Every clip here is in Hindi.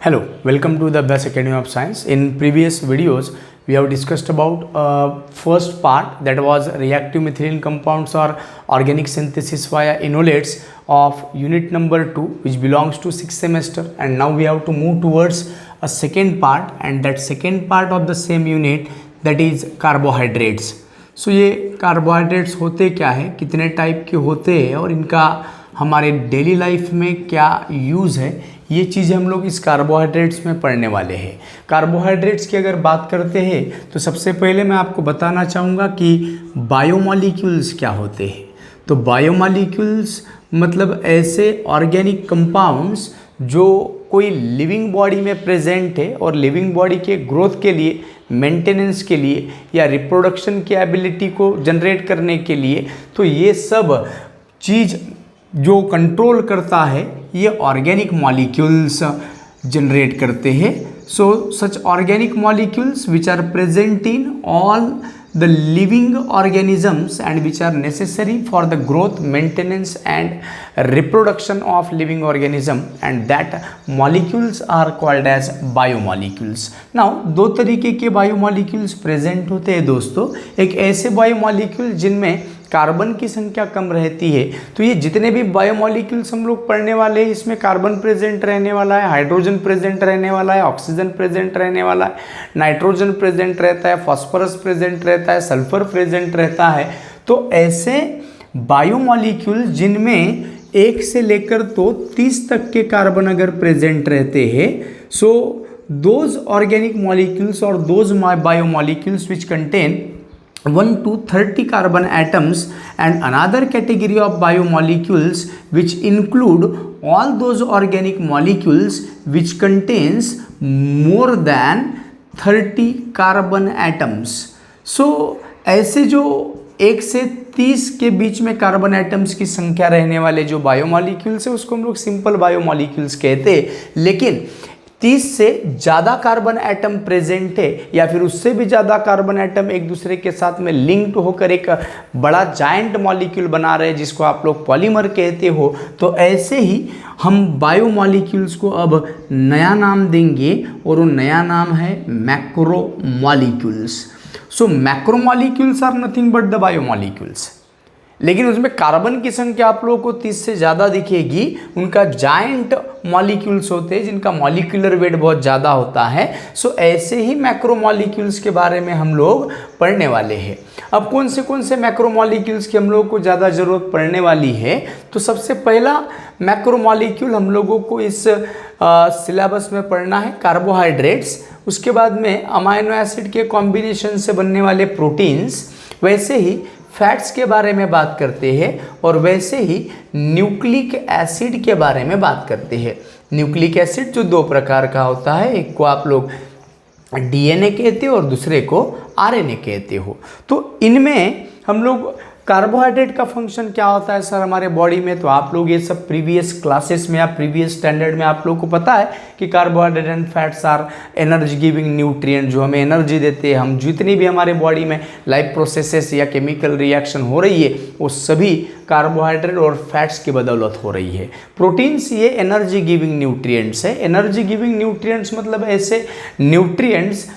Hello, welcome to the Best Academy of Science. In previous videos, we have discussed about first part, that was reactive methylene compounds or organic synthesis via enolates of unit number 2, which belongs to 6th semester. And now we have to move towards a second part, and that second part of the same unit, that is carbohydrates. So ये कार्बोहाइड्रेट्स होते क्या है, कितने टाइप के होते हैं और इनका हमारे डेली लाइफ में क्या यूज़ है, ये चीज़ें हम लोग इस कार्बोहाइड्रेट्स में पढ़ने वाले हैं। कार्बोहाइड्रेट्स की अगर बात करते हैं तो सबसे पहले मैं आपको बताना चाहूँगा कि बायोमॉलिक्यूल्स क्या होते हैं। तो बायोमॉलिक्यूल्स मतलब ऐसे ऑर्गेनिक कंपाउंड्स जो कोई लिविंग बॉडी में प्रेजेंट है और लिविंग बॉडी के ग्रोथ के लिए, मेंटेनेंस के लिए या रिप्रोडक्शन की एबिलिटी को जनरेट करने के लिए, तो ये सब चीज़ जो कंट्रोल करता है ये ऑर्गेनिक मॉलिक्यूल्स जनरेट करते हैं। So such organic molecules which are present in all the living organisms and which are necessary for the growth, maintenance and reproduction of living organism, and that molecules are called as biomolecules. Now दो तरीके के बायोमॉलिक्यूल्स प्रेजेंट होते हैं दोस्तों। एक ऐसे बायोमॉलिक्यूल जिनमें कार्बन की संख्या कम रहती है, तो ये जितने भी बायोमॉलिक्यूल्स हम लोग पढ़ने वाले हैं इसमें कार्बन प्रेजेंट रहने वाला है, हाइड्रोजन प्रेजेंट रहने वाला है, ऑक्सीजन प्रेजेंट रहने वाला है, नाइट्रोजन प्रेजेंट रहता है, फास्फोरस प्रेजेंट रहता है, सल्फर प्रेजेंट रहता है। तो ऐसे बायोमॉलिक्यूल जिनमें 1 से लेकर तो 30 तक के कार्बन अगर प्रेजेंट रहते हैं, सो दोज ऑर्गेनिक मॉलिक्यूल्स और those biomolecules which contain 1 to 30 carbon atoms, and another category of biomolecules which include all those organic molecules which contains more than 30 carbon atoms. So ऐसे जो 1 से 30 के बीच में कार्बन एटम्स की संख्या रहने वाले जो बायोमॉलिक्यूल्स है उसको हम लोग सिंपल बायोमॉलिक्यूल्स कहते हैं। लेकिन 30 से ज़्यादा कार्बन एटम प्रेजेंट है या फिर उससे भी ज़्यादा कार्बन एटम एक दूसरे के साथ में लिंक्ड होकर एक बड़ा जायंट मॉलिक्यूल बना रहे हैं जिसको आप लोग पॉलीमर कहते हो, तो ऐसे ही हम बायोमॉलिक्यूल्स को अब नया नाम देंगे और वो नया नाम है macromolecules. So macromolecules are nothing but the biomolecules, लेकिन उसमें कार्बन की संख्या आप लोगों को 30 से ज़्यादा दिखेगी। उनका जायंट मॉलिक्यूल्स होते हैं जिनका मॉलिक्यूलर वेट बहुत ज़्यादा होता है। सो ऐसे ही मैक्रोमॉलिक्यूल्स के बारे में हम लोग पढ़ने वाले हैं। अब कौन से मैक्रोमॉलिक्यूल्स की हम लोगों को ज़्यादा ज़रूरत पड़ने वाली है, तो सबसे पहला मैक्रोमॉलिक्यूल हम लोगों को इस सिलेबस में पढ़ना है कार्बोहाइड्रेट्स। उसके बाद में अमाइनो एसिड के कॉम्बिनेशन से बनने वाले प्रोटीन्स, वैसे ही फैट्स के बारे में बात करते हैं और वैसे ही न्यूक्लिक एसिड के बारे में बात करते हैं। न्यूक्लिक एसिड जो 2 प्रकार का होता है, एक को आप लोग डीएनए कहते हो और दूसरे को आरएनए कहते हो। तो इनमें हम लोग कार्बोहाइड्रेट का फंक्शन क्या होता है सर हमारे बॉडी में, तो आप लोग ये सब प्रीवियस क्लासेस में या प्रीवियस स्टैंडर्ड में आप लोग को पता है कि carbohydrate and fats are energy giving nutrient, जो हमें एनर्जी देते हैं। हम जितनी भी हमारे बॉडी में लाइफ प्रोसेसेस या केमिकल रिएक्शन हो रही है वो सभी कार्बोहाइड्रेट और फैट्स की बदौलत हो रही है। प्रोटीन्स ये एनर्जी गिविंग न्यूट्रिएंट्स है। एनर्जी गिविंग न्यूट्रिएंट्स मतलब ऐसे nutrients,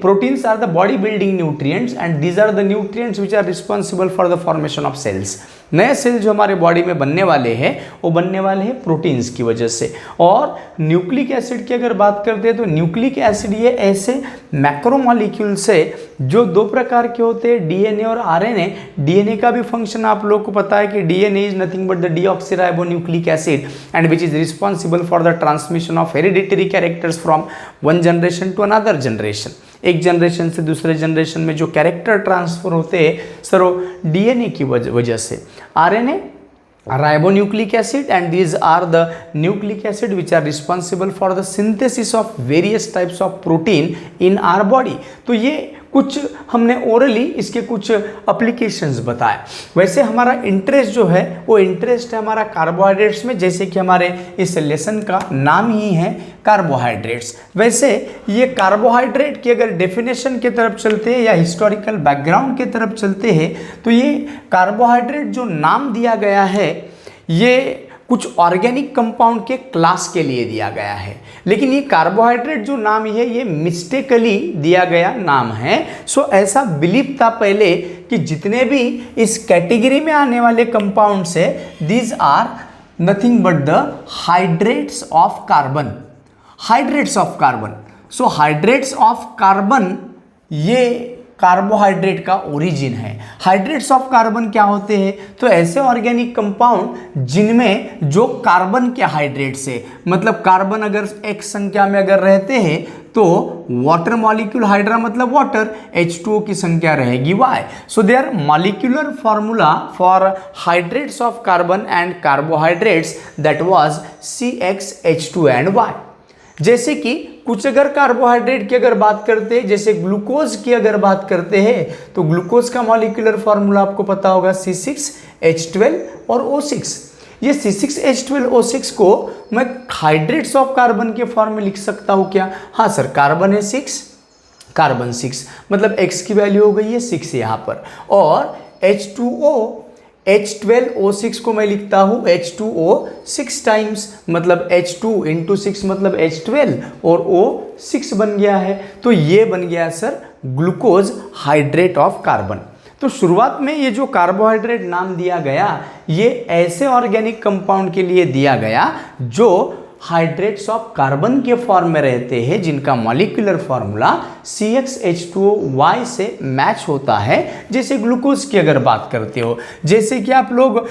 proteins are the body building nutrients and these are the nutrients which are responsible for the formation of cells. नए सेल जो हमारे बॉडी में बनने वाले हैं वो बनने वाले हैं प्रोटीन्स की वजह से। और न्यूक्लिक एसिड की अगर बात करते हैं तो न्यूक्लिक एसिड ये ऐसे मैक्रोमॉलिक्यूल्स है जो 2 प्रकार के होते हैं, डीएनए और आरएनए। डीएनए का भी फंक्शन आप लोग को पता है कि DNA is nothing but the deoxyribonucleic acid and which is responsible for the transmission of hereditary characters from one generation to another generation. एक जनरेशन से दूसरे जनरेशन में जो कैरेक्टर ट्रांसफर होते हैं सर वो डीएनए की वजह से। RNA ribonucleic acid and these are the nucleic acid which are responsible for the synthesis of various types of protein in our body। तो ये कुछ हमने ओरली इसके कुछ एप्लीकेशंस बताए। वैसे हमारा इंटरेस्ट जो है वो इंटरेस्ट है हमारा कार्बोहाइड्रेट्स में, जैसे कि हमारे इस लेसन का नाम ही है कार्बोहाइड्रेट्स। वैसे ये कार्बोहाइड्रेट की अगर डेफिनेशन की तरफ चलते हैं या हिस्टोरिकल बैकग्राउंड की तरफ चलते हैं तो ये कार्बोहाइड्रेट जो नाम दिया गया है ये कुछ ऑर्गेनिक कंपाउंड के क्लास के लिए दिया गया है, लेकिन ये कार्बोहाइड्रेट जो नाम है ये मिस्टेकली दिया गया नाम है। सो ऐसा बिलीव था पहले कि जितने भी इस कैटेगरी में आने वाले कंपाउंड्स है these are nothing but the hydrates of carbon, hydrates of carbon. So hydrates of carbon ये कार्बोहाइड्रेट का ओरिजिन है। हाइड्रेट्स ऑफ कार्बन क्या होते हैं? तो ऐसे ऑर्गेनिक कंपाउंड जिनमें जो कार्बन के हाइड्रेट्स है, मतलब कार्बन अगर एक संख्या में अगर रहते हैं तो वाटर मॉलिक्यूल, हाइड्रा मतलब वाटर, H2O की संख्या रहेगी Y। So their molecular formula for hydrates of carbon and carbohydrates that was CxH2 and Y। जैसे कि कुछ अगर कार्बोहाइड्रेट की अगर बात करते हैं, जैसे ग्लूकोज की अगर बात करते हैं, तो ग्लूकोज का मॉलिक्यूलर फॉर्मूला आपको पता होगा C6H12 और O6। ये C6H12O6 को मैं हाइड्रेट्स ऑफ कार्बन के फॉर्म में लिख सकता हूँ क्या? हाँ सर, कार्बन है 6, कार्बन 6 मतलब X की वैल्यू हो गई है 6 यहाँ पर, और H2O H12O6 को मैं लिखता हूँ H2O 6 टाइम्स, मतलब H2 इंटू 6 मतलब H12 और O 6 बन गया है। तो ये बन गया sir glucose hydrate of carbon. तो शुरुआत में ये जो कार्बोहाइड्रेट नाम दिया गया ये ऐसे ऑर्गेनिक कंपाउंड के लिए दिया गया जो हाइड्रेट्स ऑफ कार्बन के फॉर्म में रहते हैं, जिनका मॉलिक्यूलर फॉर्मूला CxH2O से मैच होता है। जैसे ग्लूकोज की अगर बात करते हो, जैसे कि आप लोग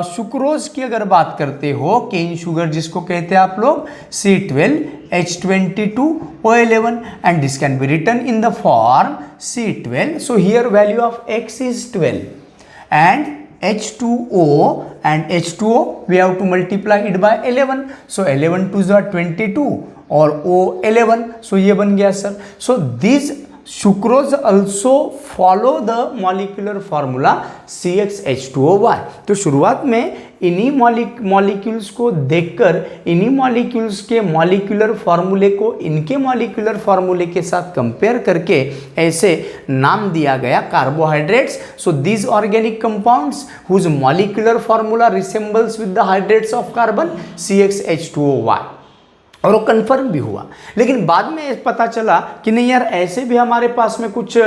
सुक्रोज की अगर बात करते हो, केन शुगर जिसको कहते हैं आप लोग, C12H22O11 and this can be written in the form C12। So here value of X is 12 and H2O and H2O we have to multiply it by 11, so 11 2s are 22 और O11, so ये बन गया sir. So these sucrose also follow the molecular formula CxH2O। तो शुरुआत में इन्हीं मॉलिक्यूल्स को देखकर, इन्हीं मॉलिक्यूल्स के मॉलिक्यूलर फॉर्मूले को इनके मॉलिक्यूलर फॉर्मूले के साथ कंपेयर करके ऐसे नाम दिया गया carbohydrates. So these organic compounds whose molecular formula resembles with the hydrates of carbon CxH2O। और वो कंफर्म भी हुआ, लेकिन बाद में पता चला कि नहीं यार, ऐसे भी हमारे पास में कुछ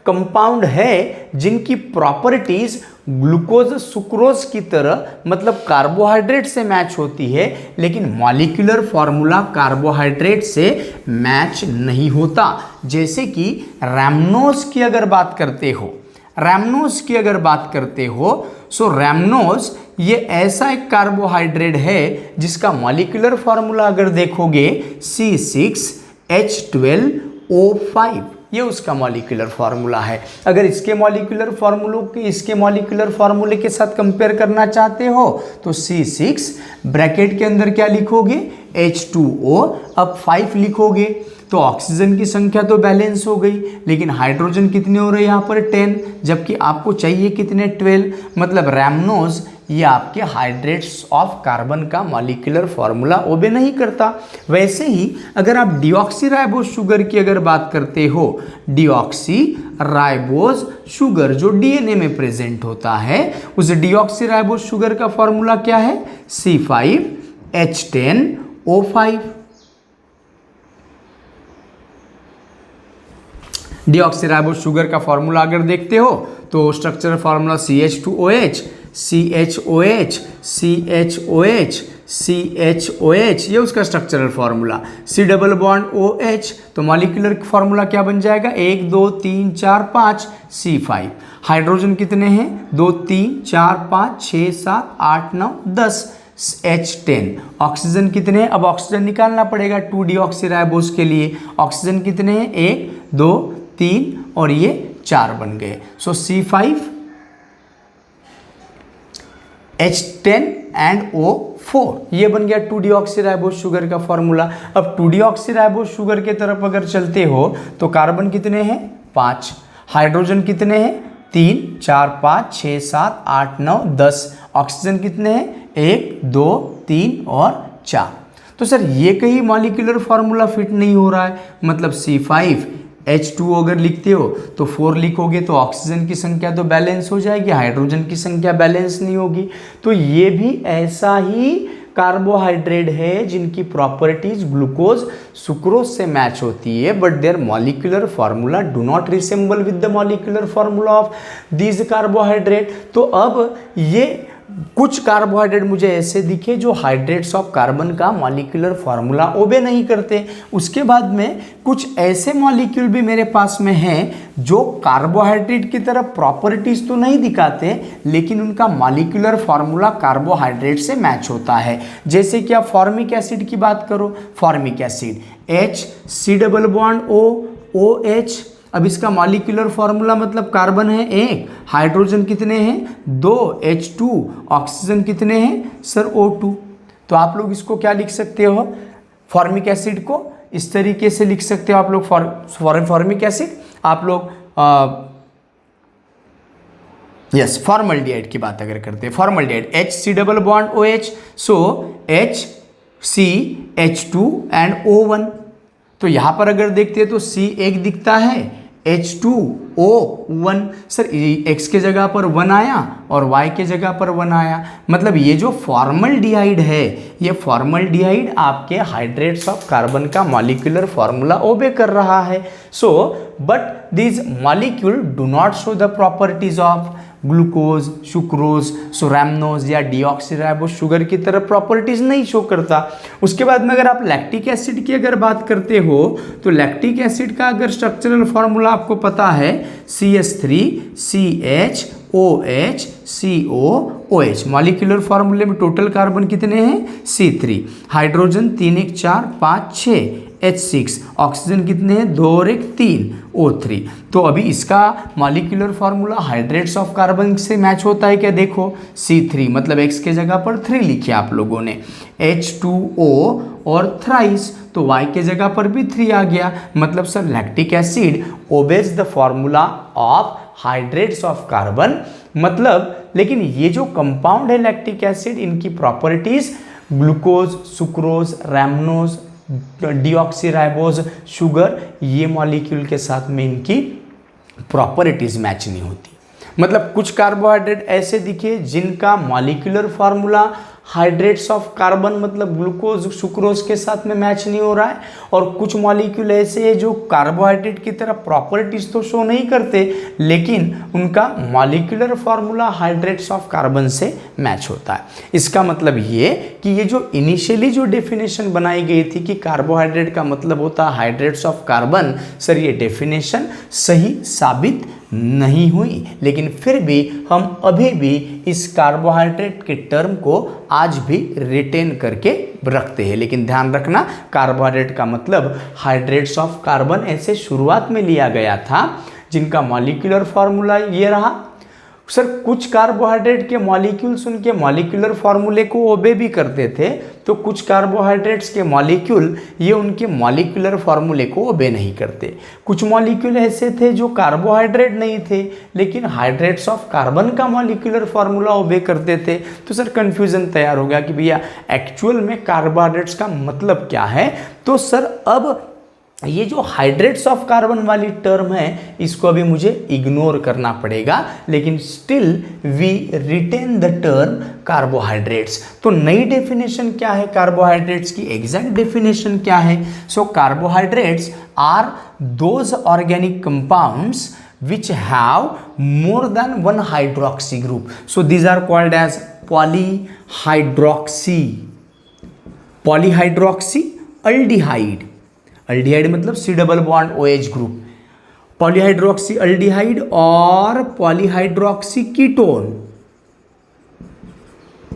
कंपाउंड है जिनकी प्रॉपर्टीज ग्लूकोज सुक्रोज की तरह, मतलब कार्बोहाइड्रेट से मैच होती है, लेकिन मॉलिक्यूलर फॉर्मूला कार्बोहाइड्रेट से मैच नहीं होता। जैसे कि रैमनोज की अगर बात करते हो, रैमनोज की अगर बात करते हो, सो रैमनोज ये ऐसा एक कार्बोहाइड्रेट है जिसका मॉलिक्यूलर फॉर्मूला अगर देखोगे C6H12O5, ये उसका मॉलिक्यूलर फार्मूला है। अगर इसके मॉलिक्यूलर फार्मूले के साथ कंपेयर करना चाहते हो तो C6 ब्रैकेट के अंदर क्या लिखोगे, H2O, अब 5 लिखोगे तो ऑक्सीजन की संख्या तो बैलेंस हो गई, लेकिन हाइड्रोजन कितने हो रहे हैं यहाँ पर 10, जबकि आपको चाहिए कितने 12, मतलब रैमनोज ये आपके हाइड्रेट्स ऑफ कार्बन का मॉलिक्यूलर फार्मूला ओबे नहीं करता। वैसे ही अगर आप डीऑक्सीराइबोज शुगर की अगर बात करते हो, डीऑक्सीराइबोज शुगर जो डीएनए में प्रेजेंट होता है, उस डीऑक्सीराइबोज शुगर का फार्मूला क्या है, C5H10O5। डीऑक्सीराइबोज शुगर का फार्मूला अगर देखते हो तो structural formula CH2OH, CHOH, CHOH, CHOH, ये उसका structural formula. C double bond OH, तो मॉलिक्यूलर फार्मूला क्या बन जाएगा, 1 2 3 4 5 C5। हाइड्रोजन कितने हैं, 2 3 4 5 6 7 8 9 10 H10। ऑक्सीजन कितने हैं, अब ऑक्सीजन निकालना पड़ेगा 2-डीऑक्सीराइबोज के लिए। ऑक्सीजन कितने हैं, 1 2 3 और ये 4 बन गए। सो C5H10 एंड O4, ये बन गया 2-डीऑक्सीराइबोज शुगर का फॉर्मूला। अब 2-डीऑक्सीराइबोज शुगर के तरफ अगर चलते हो तो कार्बन कितने हैं, 5, हाइड्रोजन कितने हैं, 3 4 5 6 7 8 9 10, ऑक्सीजन कितने हैं, 1 2 3 और 4। तो सर ये कहीं मॉलिक्यूलर फार्मूला फिट नहीं हो रहा है, मतलब C5 H2O अगर लिखते हो तो 4 लिखोगे तो ऑक्सीजन की संख्या तो बैलेंस हो जाएगी, हाइड्रोजन की संख्या बैलेंस नहीं होगी। तो ये भी ऐसा ही कार्बोहाइड्रेट है जिनकी प्रॉपर्टीज ग्लूकोज सुक्रोज से मैच होती है, but their molecular formula do not resemble with the molecular formula of these carbohydrate. तो अब ये कुछ कार्बोहाइड्रेट मुझे ऐसे दिखे जो हाइड्रेट्स ऑफ कार्बन का मॉलिक्यूलर फार्मूला ओबे नहीं करते। उसके बाद में कुछ ऐसे मॉलिक्यूल भी मेरे पास में हैं जो कार्बोहाइड्रेट की तरह प्रॉपर्टीज तो नहीं दिखाते, लेकिन उनका मॉलिक्यूलर फार्मूला कार्बोहाइड्रेट से मैच होता है। जैसे कि आप फॉर्मिक एसिड की बात करो, फॉर्मिक एसिड HC≡OH। अब इसका मॉलिक्यूलर फार्मूला मतलब कार्बन है 1, हाइड्रोजन कितने हैं 2, H2, ऑक्सीजन कितने हैं सर O2। तो आप लोग इसको क्या लिख सकते हो, फॉर्मिक एसिड को इस तरीके से लिख सकते हो आप लोग। फॉर्मिक एसिड आप लोग यस फॉर्मल्डिहाइड की बात अगर करते हैं, formaldehyde HC≡OH, so HCH2 and O1। तो यहां पर अगर देखते हैं तो C1 दिखता है, H2O1। सर X के जगह पर 1 आया और Y के जगह पर 1 आया, मतलब ये जो फॉर्मल्डिहाइड है, ये फॉर्मल्डिहाइड आपके हाइड्रेट्स ऑफ कार्बन का मॉलिक्यूलर फार्मूला ओबे कर रहा है। So but this molecule do not show the properties of glucose, sucrose, rhamnose या डीऑक्सीराइबोज शुगर की तरह प्रॉपर्टीज नहीं शो करता। उसके बाद में अगर आप लैक्टिक एसिड की अगर बात करते हो तो लैक्टिक एसिड का अगर स्ट्रक्चरल फॉर्मूला आपको पता है CH3CHOH, मॉलिक्यूलर फार्मूले में टोटल कार्बन कितने हैं C3, हाइड्रोजन 3 1 4 5 6, H6, ऑक्सीजन कितने हैं 2 और 1 3, O3। तो अभी इसका molecular formula hydrates of carbon से मैच होता है क्या, देखो C3 मतलब X के जगह पर 3 लिखे आप लोगों ने, H2O और थ्राइस, तो Y के जगह पर भी 3 आ गया, मतलब sir lactic acid obeys the formula of hydrates of carbon. मतलब लेकिन ये जो कंपाउंड है लैक्टिक एसिड, इनकी properties glucose, sucrose, rhamnose, deoxyribose sugar, ये मॉलिक्यूल के साथ में इनकी प्रॉपर्टीज मैच नहीं होती। मतलब कुछ कार्बोहाइड्रेट ऐसे दिखे जिनका molecular formula hydrates of carbon मतलब ग्लूकोज, सुक्रोज के साथ में मैच नहीं हो रहा है, और कुछ मॉलिक्यूल ऐसे हैं जो कार्बोहाइड्रेट की तरह प्रॉपर्टीज तो शो नहीं करते, लेकिन उनका molecular formula hydrates of carbon से मैच होता है। इसका मतलब ये कि ये जो इनिशियली जो डेफिनेशन बनाई गई थी कि कार्बोहाइड्रेट का मतलब होता है हाइड्रेट्स ऑफ कार्बन, सर ये डेफिनेशन सही साबित नहीं हुई, लेकिन फिर भी हम अभी भी इस कार्बोहाइड्रेट के टर्म को आज भी रिटेन करके रखते हैं। लेकिन ध्यान रखना, कार्बोहाइड्रेट का मतलब हाइड्रेट्स ऑफ कार्बन ऐसे शुरुआत में लिया गया था जिनका मॉलिक्यूलर फार्मूला ये रहा। सर कुछ कार्बोहाइड्रेट के मॉलिक्यूल्स उनके मॉलिक्यूलर फार्मूले को ओबे भी करते थे, तो कुछ कार्बोहाइड्रेट्स के मॉलिक्यूल ये उनके मॉलिक्यूलर फार्मूले को ओबे नहीं करते। कुछ मॉलिक्यूल ऐसे थे जो कार्बोहाइड्रेट नहीं थे लेकिन हाइड्रेट्स ऑफ कार्बन का मॉलिक्यूलर फार्मूला ओबे करते थे। तो सर कन्फ्यूज़न तैयार हो गया कि भैया एक्चुअल में कार्बोहाइड्रेट्स का मतलब क्या है। तो सर अब ये जो हाइड्रेट्स ऑफ कार्बन वाली टर्म है इसको अभी मुझे इग्नोर करना पड़ेगा, लेकिन still we retain the term carbohydrates. तो नई डेफिनेशन क्या है कार्बोहाइड्रेट्स की, एग्जैक्ट डेफिनेशन क्या है। So carbohydrates are those organic compounds which have more than one hydroxy group. So these are called as polyhydroxyaldehyde। Aldehyde मतलब C≡OH ग्रुप, पॉलीहाइड्रोक्सी अल्डिहाइड और पॉलीहाइड्रोक्सी कीटोन।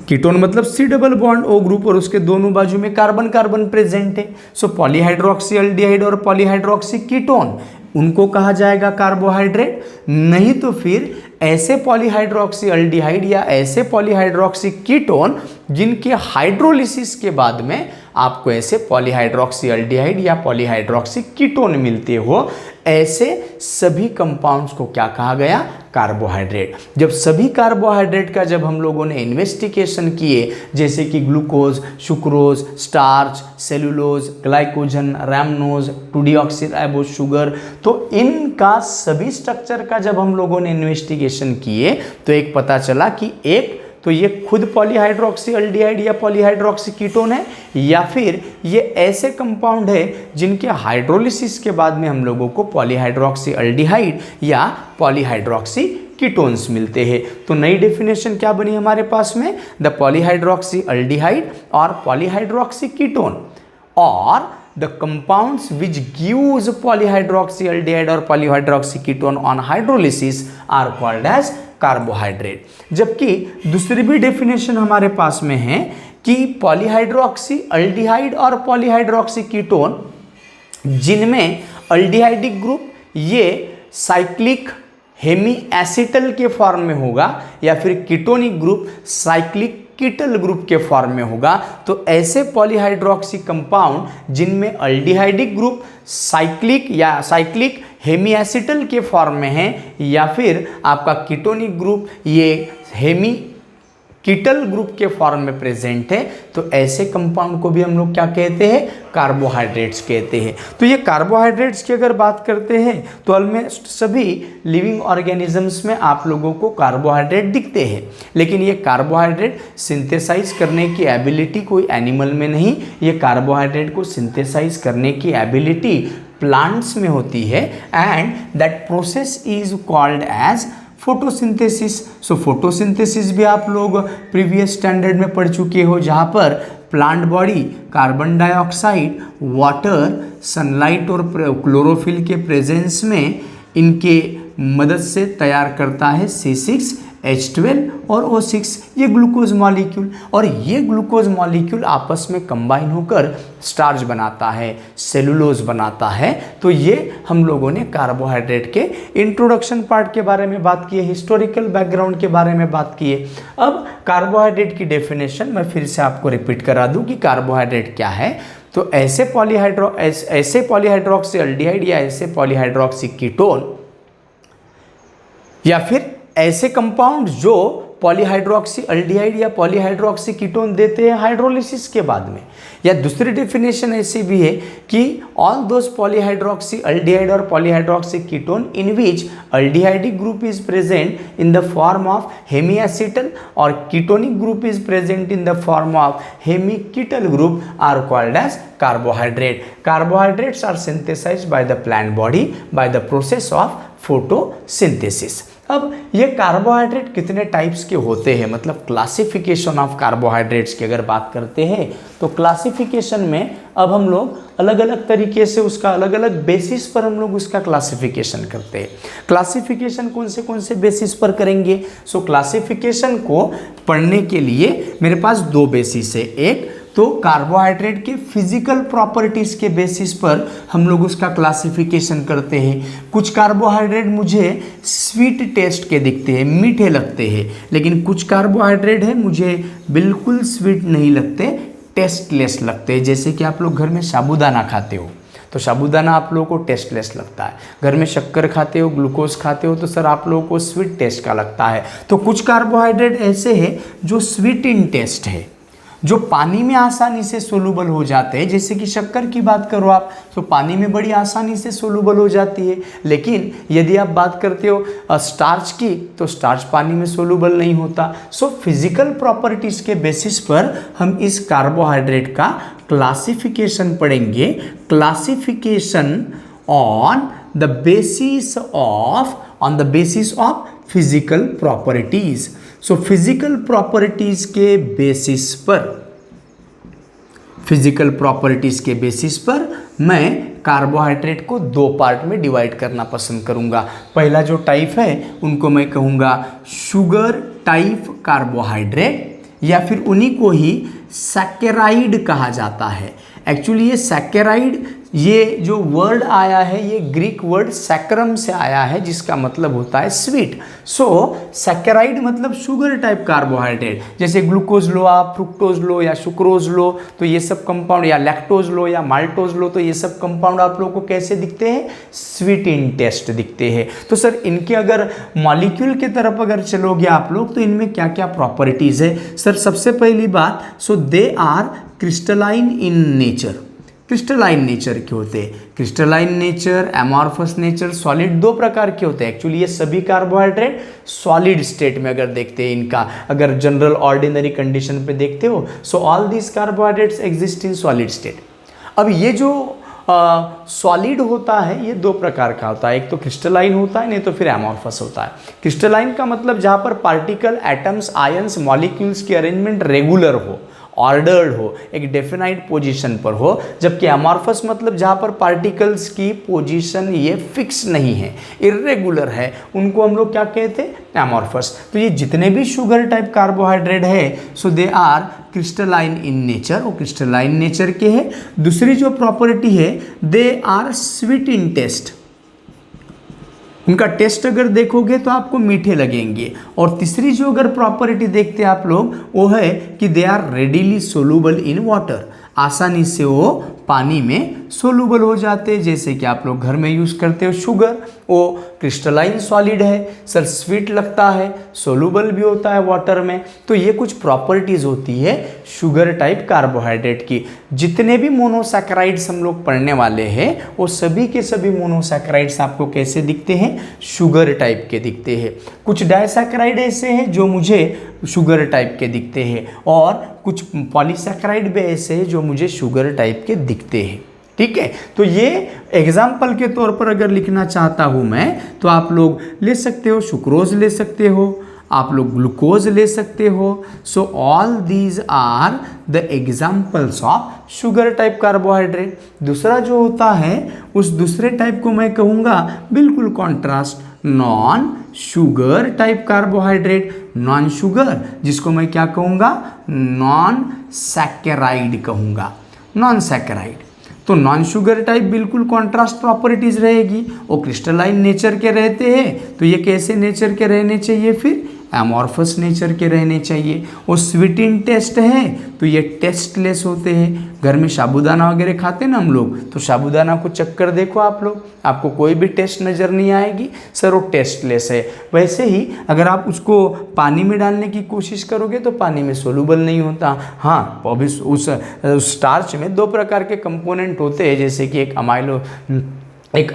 कीटोन मतलब C≡O ग्रुप और उसके दोनों बाजू में कार्बन कार्बन प्रेजेंट है। सो पॉलीहाइड्रोक्सी अल्डिहाइड और पॉलीहाइड्रोक्सी कीटोन उनको कहा जाएगा कार्बोहाइड्रेट। नहीं तो फिर ऐसे पॉलीहाइड्रोक्सी अल्डिहाइड या ऐसे पॉलीहाइड्रोक्सी कीटोन जिनके हाइड्रोलिसिस के बाद में आपको ऐसे पॉलीहाइड्रोक्सी अल्डिहाइड या पॉलीहाइड्रोक्सी कीटोन मिलते हो, ऐसे सभी कंपाउंड्स को क्या कहा गया कार्बोहाइड्रेट। जब सभी कार्बोहाइड्रेट का जब हम लोगों ने इन्वेस्टिगेशन किए, जैसे कि glucose, sucrose, starch, cellulose, glycogen, rhamnose, two deoxyribose sugar, तो इनका सभी स्ट्रक्चर का जब हम लोगों ने इन्वेस्टिगेशन किए तो एक पता चला कि एक तो ये खुद पॉलीहाइड्रोक्सी एल्डिहाइड या पॉलीहाइड्रोक्सी कीटोन है, या फिर ये ऐसे कंपाउंड है जिनके हाइड्रोलिसिस के बाद में हम लोगों को पॉलीहाइड्रोक्सी एल्डिहाइड या पॉलीहाइड्रोक्सी कीटोन्स मिलते हैं। तो नई डेफिनेशन क्या बनी हमारे पास में, द पॉलीहाइड्रोक्सी एल्डिहाइड और पॉलीहाइड्रोक्सी कीटोन और the compounds which gives polyhydroxyaldehyde or polyhydroxyketone on hydrolysis are called as carbohydrate। जबकि दूसरी भी डेफिनेशन हमारे पास में है कि पॉलीहाइड्रोक्सी एल्डिहाइड और पॉलीहाइड्रोक्सी कीटोन जिनमें एल्डिहाइडिक ग्रुप ये साइक्लिक हेमी एसिटल के फॉर्म में होगा या फिर ketonic group cyclic ketal group के फॉर्म में होगा, तो ऐसे पॉलीहाइड्रोक्सी कंपाउंड जिनमें aldehydic group cyclic hemi acetal के फॉर्म में है या फिर आपका कीटोनिक ग्रुप ये हेमी कीटल ग्रुप के फॉर्म में प्रेजेंट है, तो ऐसे कंपाउंड को भी हम लोग क्या कहते हैं, कार्बोहाइड्रेट्स कहते हैं। तो ये कार्बोहाइड्रेट्स की अगर बात करते हैं तो ऑलमोस्ट सभी लिविंग ऑर्गेनिजम्स में आप लोगों को कार्बोहाइड्रेट दिखते हैं, लेकिन ये कार्बोहाइड्रेट सिंथेसाइज करने की एबिलिटी कोई एनिमल में नहीं, ये कार्बोहाइड्रेट को सिंथेसाइज करने की एबिलिटी प्लांट्स में होती है and that process is called as photosynthesis. So photosynthesis भी आप लोग प्रीवियस स्टैंडर्ड में पढ़ चुके हो, जहाँ पर plant body carbon dioxide, water, sunlight और क्लोरोफिल के प्रेजेंस में इनके मदद से तैयार करता है C6H12 और O6 ये ग्लूकोज मॉलिक्यूल, और ये ग्लूकोज मॉलिक्यूल आपस में कंबाइन होकर स्टार्च बनाता है, सेलुलोज बनाता है। तो ये हम लोगों ने कार्बोहाइड्रेट के इंट्रोडक्शन पार्ट के बारे में बात की है, हिस्टोरिकल बैकग्राउंड के बारे में बात की है। अब कार्बोहाइड्रेट की डेफिनेशन मैं फिर से आपको रिपीट करा दूं कि कार्बोहाइड्रेट क्या है। तो ऐसे पॉलीहाइड्रोक्सी एल्डिहाइड या ऐसे पॉलीहाइड्रोक्सी कीटोन या फिर ऐसे कंपाउंड जो पॉलीहाइड्रोक्सी एल्डिहाइड या पॉलीहाइड्रोक्सी कीटोन देते हैं हाइड्रोलिसिस के बाद में। या दूसरी डेफिनेशन ऐसी भी है कि ऑल दोज पॉलीहाइड्रोक्सी एल्डिहाइड और polyhydroxy ketone in which aldehydic group is present in the form of hemiacetal और ketonic group is present in the form of Hemy कीटल group are called as carbohydrate. Carbohydrates are synthesized by the plant body by the process of photosynthesis. अब ये कार्बोहाइड्रेट कितने टाइप्स के होते हैं, मतलब क्लासिफिकेशन ऑफ कार्बोहाइड्रेट्स की अगर बात करते हैं तो क्लासिफिकेशन में अब हम लोग अलग अलग तरीके से उसका अलग अलग बेसिस पर हम लोग उसका क्लासिफिकेशन करते हैं। क्लासिफिकेशन कौन से बेसिस पर करेंगे? सो क्लासिफिकेशन को पढ़ने के लिए मेरे पास दो बेसिस है। एक तो कार्बोहाइड्रेट के फिजिकल प्रॉपर्टीज के बेसिस पर हम लोग उसका क्लासिफिकेशन करते हैं। कुछ कार्बोहाइड्रेट मुझे स्वीट टेस्ट के दिखते हैं, मीठे लगते हैं, लेकिन कुछ कार्बोहाइड्रेट है मुझे बिल्कुल स्वीट नहीं लगते, टेस्टलेस लगते हैं। जैसे कि आप लोग घर में साबूदाना खाते हो तो साबूदाना आप लोगों को टेस्टलेस लगता है, घर में शक्कर खाते हो, ग्लूकोज खाते हो तो सर आप लोगों को स्वीट टेस्ट का लगता है। तो कुछ कार्बोहाइड्रेट ऐसे हैं जो स्वीट इन टेस्ट है, जो पानी में आसानी से सोलूबल हो जाते हैं। जैसे कि शक्कर की बात करो आप तो पानी में बड़ी आसानी से सोलूबल हो जाती है, लेकिन यदि आप बात करते हो स्टार्च की तो स्टार्च पानी में सोलूबल नहीं होता। सो फिजिकल प्रॉपर्टीज के बेसिस पर हम इस कार्बोहाइड्रेट का क्लासिफिकेशन पढ़ेंगे। Classification on the basis of physical properties. So physical properties के बेसिस पर मैं कार्बोहाइड्रेट को दो पार्ट में डिवाइड करना पसंद करूंगा। पहला जो टाइप है उनको मैं कहूँगा शुगर टाइप कार्बोहाइड्रेट, या फिर उन्हीं को ही सैकेराइड कहा जाता है। एक्चुअली ये सैकेराइड ये जो वर्ड आया है ये ग्रीक वर्ड सैक्रम से आया है, जिसका मतलब होता है स्वीट। सो सैकेराइड मतलब शुगर टाइप कार्बोहाइड्रेट, जैसे ग्लूकोज लो आप, फ्रुक्टोज लो या सुक्रोज लो, तो ये सब कंपाउंड, या लैक्टोज लो या माल्टोज लो, तो ये सब कंपाउंड आप लोगों को कैसे दिखते हैं? स्वीट इन टेस्ट दिखते हैं। तो सर इनके अगर मॉलिक्यूल की तरफ अगर चलोगे आप लोग, तो इनमें क्या क्या प्रॉपर्टीज है? सर सबसे पहली बात, so they are crystalline in nature. Crystalline nature के होते हैं, crystalline nature, amorphous nature, solid, दो प्रकार के होते हैं। एक्चुअली ये सभी कार्बोहाइड्रेट सॉलिड स्टेट में अगर देखते हैं इनका, अगर जनरल ऑर्डिनरी कंडीशन पे देखते हो, so all these carbohydrates exist in solid state. अब ये जो सॉलिड होता है ये दो प्रकार का होता है, एक तो क्रिस्टलाइन होता है, नहीं तो फिर एमॉर्फस होता है। क्रिस्टलाइन का मतलब जहाँ पर पार्टिकल, एटम्स, आयंस, मॉलिक्यूल्स की अरेंजमेंट रेगुलर हो, ऑर्डर्ड हो, एक डेफिनाइट पोजीशन पर हो, जबकि एमॉर्फस मतलब जहाँ पर पार्टिकल्स की पोजीशन ये फिक्स नहीं है, इर्रेगुलर है, उनको हम लोग क्या कहते हैं? एमॉर्फस। तो ये जितने भी शुगर टाइप कार्बोहाइड्रेट है, so they are crystalline in nature, वो क्रिस्टलाइन नेचर के है। दूसरी जो प्रॉपर्टी है, they are sweet in taste, उनका टेस्ट अगर देखोगे तो आपको मीठे लगेंगे। और तीसरी जो अगर प्रॉपर्टी देखते हैं आप लोग, वो है कि they are readily soluble in water, आसानी से वो पानी में सोलूबल हो जाते हैं। जैसे कि आप लोग घर में यूज़ करते हो शुगर, वो क्रिस्टलाइन सॉलिड है, सर स्वीट लगता है, सोलूबल भी होता है वाटर में। तो ये कुछ प्रॉपर्टीज़ होती है शुगर टाइप कार्बोहाइड्रेट की। जितने भी मोनोसैकेराइड्स हम लोग पढ़ने वाले हैं, वो सभी के सभी मोनोसैकेराइड्स आपको कैसे दिखते हैं? शुगर टाइप के दिखते हैं। कुछ डायसैकेराइड ऐसे हैं जो मुझे शुगर टाइप के दिखते हैं, और कुछ पॉलीसैकेराइड भी ऐसे हैं जो मुझे शुगर टाइप के दिखते हैं। ठीक है, तो ये एग्जाम्पल के तौर पर अगर लिखना चाहता हूँ मैं, तो आप लोग ले सकते हो, सुक्रोज ले सकते हो, आप लोग ग्लूकोज ले सकते हो। So all these are the examples of sugar type carbohydrate. दूसरा जो होता है, उस दूसरे टाइप को मैं कहूँगा बिल्कुल contrast, non sugar type carbohydrate. Non sugar जिसको मैं क्या कहूँगा? नॉन सैकेराइड कहूँगा, नॉन सैकेराइड। तो नॉन शुगर टाइप बिल्कुल कॉन्ट्रास्ट प्रॉपर्टीज रहेगी, वो क्रिस्टलाइन नेचर के रहते हैं। तो ये कैसे नेचर के रहने चाहिए? फिर एमॉर्फस नेचर के रहने चाहिए। वो स्वीट इन टेस्ट है, तो ये टेस्टलेस होते हैं। घर में साबूदाना वगैरह खाते हैं ना हम लोग, तो साबूदाना को चक्कर देखो आप लोग, आपको कोई भी टेस्ट नज़र नहीं आएगी, सर वो टेस्टलेस है। वैसे ही अगर आप उसको पानी में डालने की कोशिश करोगे तो पानी में सोलूबल नहीं होता। हाँ, अभी उस स्टार्च में दो प्रकार के कंपोनेंट होते हैं, जैसे कि एक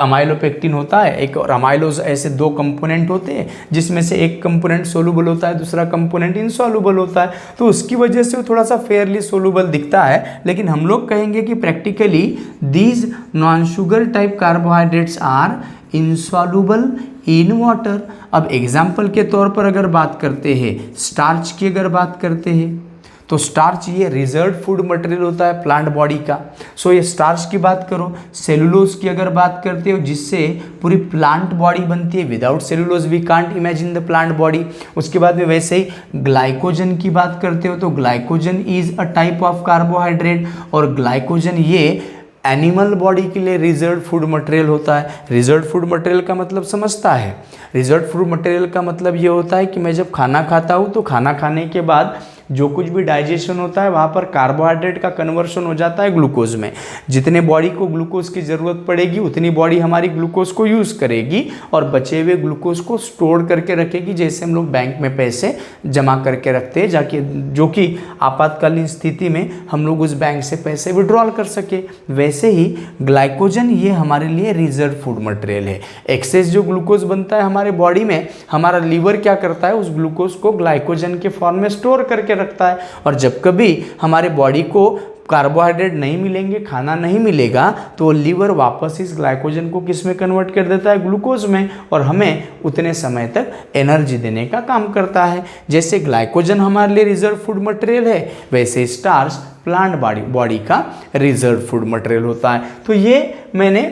अमाइलोपेक्टिन होता है, एक और अमाइलोज, ऐसे दो कंपोनेंट होते हैं, जिसमें से एक कंपोनेंट सोलूबल होता है, दूसरा कंपोनेंट इनसोलूबल होता है। तो उसकी वजह से वो थोड़ा सा फेयरली सोलूबल दिखता है, लेकिन हम लोग कहेंगे कि practically these non sugar type carbohydrates are insoluble in water. अब एग्जाम्पल के तौर पर अगर बात करते हैं, स्टार्च की अगर बात करते हैं, तो स्टार्च ये रिजर्व फूड मटेरियल होता है प्लांट बॉडी का। सो ये स्टार्च की बात करो। सेलुलोज की अगर बात करते हो, जिससे पूरी प्लांट बॉडी बनती है, without cellulose we can't imagine the plant body. उसके बाद में वैसे ही ग्लाइकोजन की बात करते हो, तो glycogen is a type of carbohydrate, और ग्लाइकोजन ये एनिमल बॉडी के लिए रिजर्व फूड मटेरियल होता है। रिजर्व फूड मटेरियल का मतलब समझता है? रिजर्व फूड मटेरियल का मतलब ये होता है कि मैं जब खाना खाता हूँ, तो खाना खाने के बाद जो कुछ भी डाइजेशन होता है, वहाँ पर कार्बोहाइड्रेट का कन्वर्शन हो जाता है ग्लूकोज में। जितने बॉडी को ग्लूकोज की ज़रूरत पड़ेगी, उतनी बॉडी हमारी ग्लूकोज को यूज़ करेगी, और बचे हुए ग्लूकोज को स्टोर करके रखेगी, जैसे हम लोग बैंक में पैसे जमा करके रखते हैं, जाके जो कि आपातकालीन स्थिति में हम लोग उस बैंक से पैसे विड्रॉल कर सके। वैसे ही ग्लाइकोजन ये हमारे लिए रिजर्व फूड मटेरियल है। एक्सेस जो ग्लूकोज बनता है हमारे बॉडी में, हमारा लीवर क्या करता है? उस ग्लूकोज को ग्लाइकोजन के फॉर्म में स्टोर करके रखता है, और जब कभी हमारे बॉडी को कार्बोहाइड्रेट नहीं मिलेंगे, खाना नहीं मिलेगा, तो लीवर वापस इस ग्लाइकोजन को किस में कन्वर्ट कर देता है? ग्लूकोज में, और हमें उतने समय तक एनर्जी देने का काम करता है। जैसे ग्लाइकोजन हमारे लिए रिजर्व फूड मटेरियल है, वैसे स्टार्च प्लांट बॉडी का रिजर्व फूड मटेरियल होता है। तो ये मैंने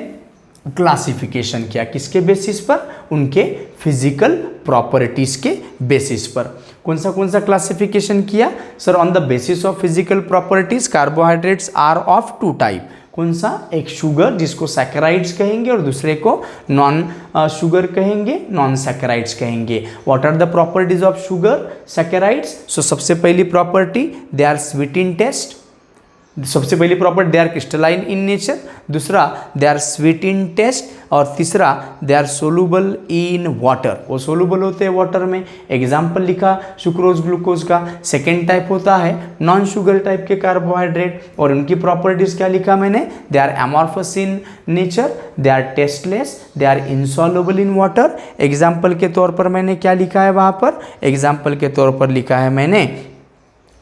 क्लासिफिकेशन किया किसके बेसिस पर? उनके फिजिकल प्रॉपर्टीज के बेसिस पर। कौन सा क्लासिफिकेशन किया? Sir, on the basis of physical properties carbohydrates are of two type, कौन सा? एक शुगर जिसको सैकराइड्स कहेंगे और दूसरे को नॉन शुगर कहेंगे, नॉन सैकराइड्स कहेंगे। What are the properties of sugar saccharides? So सबसे पहली property, they are sweet in taste. सबसे पहली property, they are crystalline in nature. दूसरा, they are sweet in taste. और तीसरा, they are soluble in water, वो सोलूबल होते हैं वाटर में। एग्जाम्पल लिखा सुक्रोज ग्लूकोज का। सेकेंड टाइप होता है नॉन शुगर टाइप के कार्बोहाइड्रेट, और उनकी प्रॉपर्टीज क्या लिखा मैंने? They are amorphous in nature, they are tasteless, they are insoluble in water. Example के तौर पर मैंने क्या लिखा है वहाँ पर? एग्जाम्पल के तौर पर लिखा है मैंने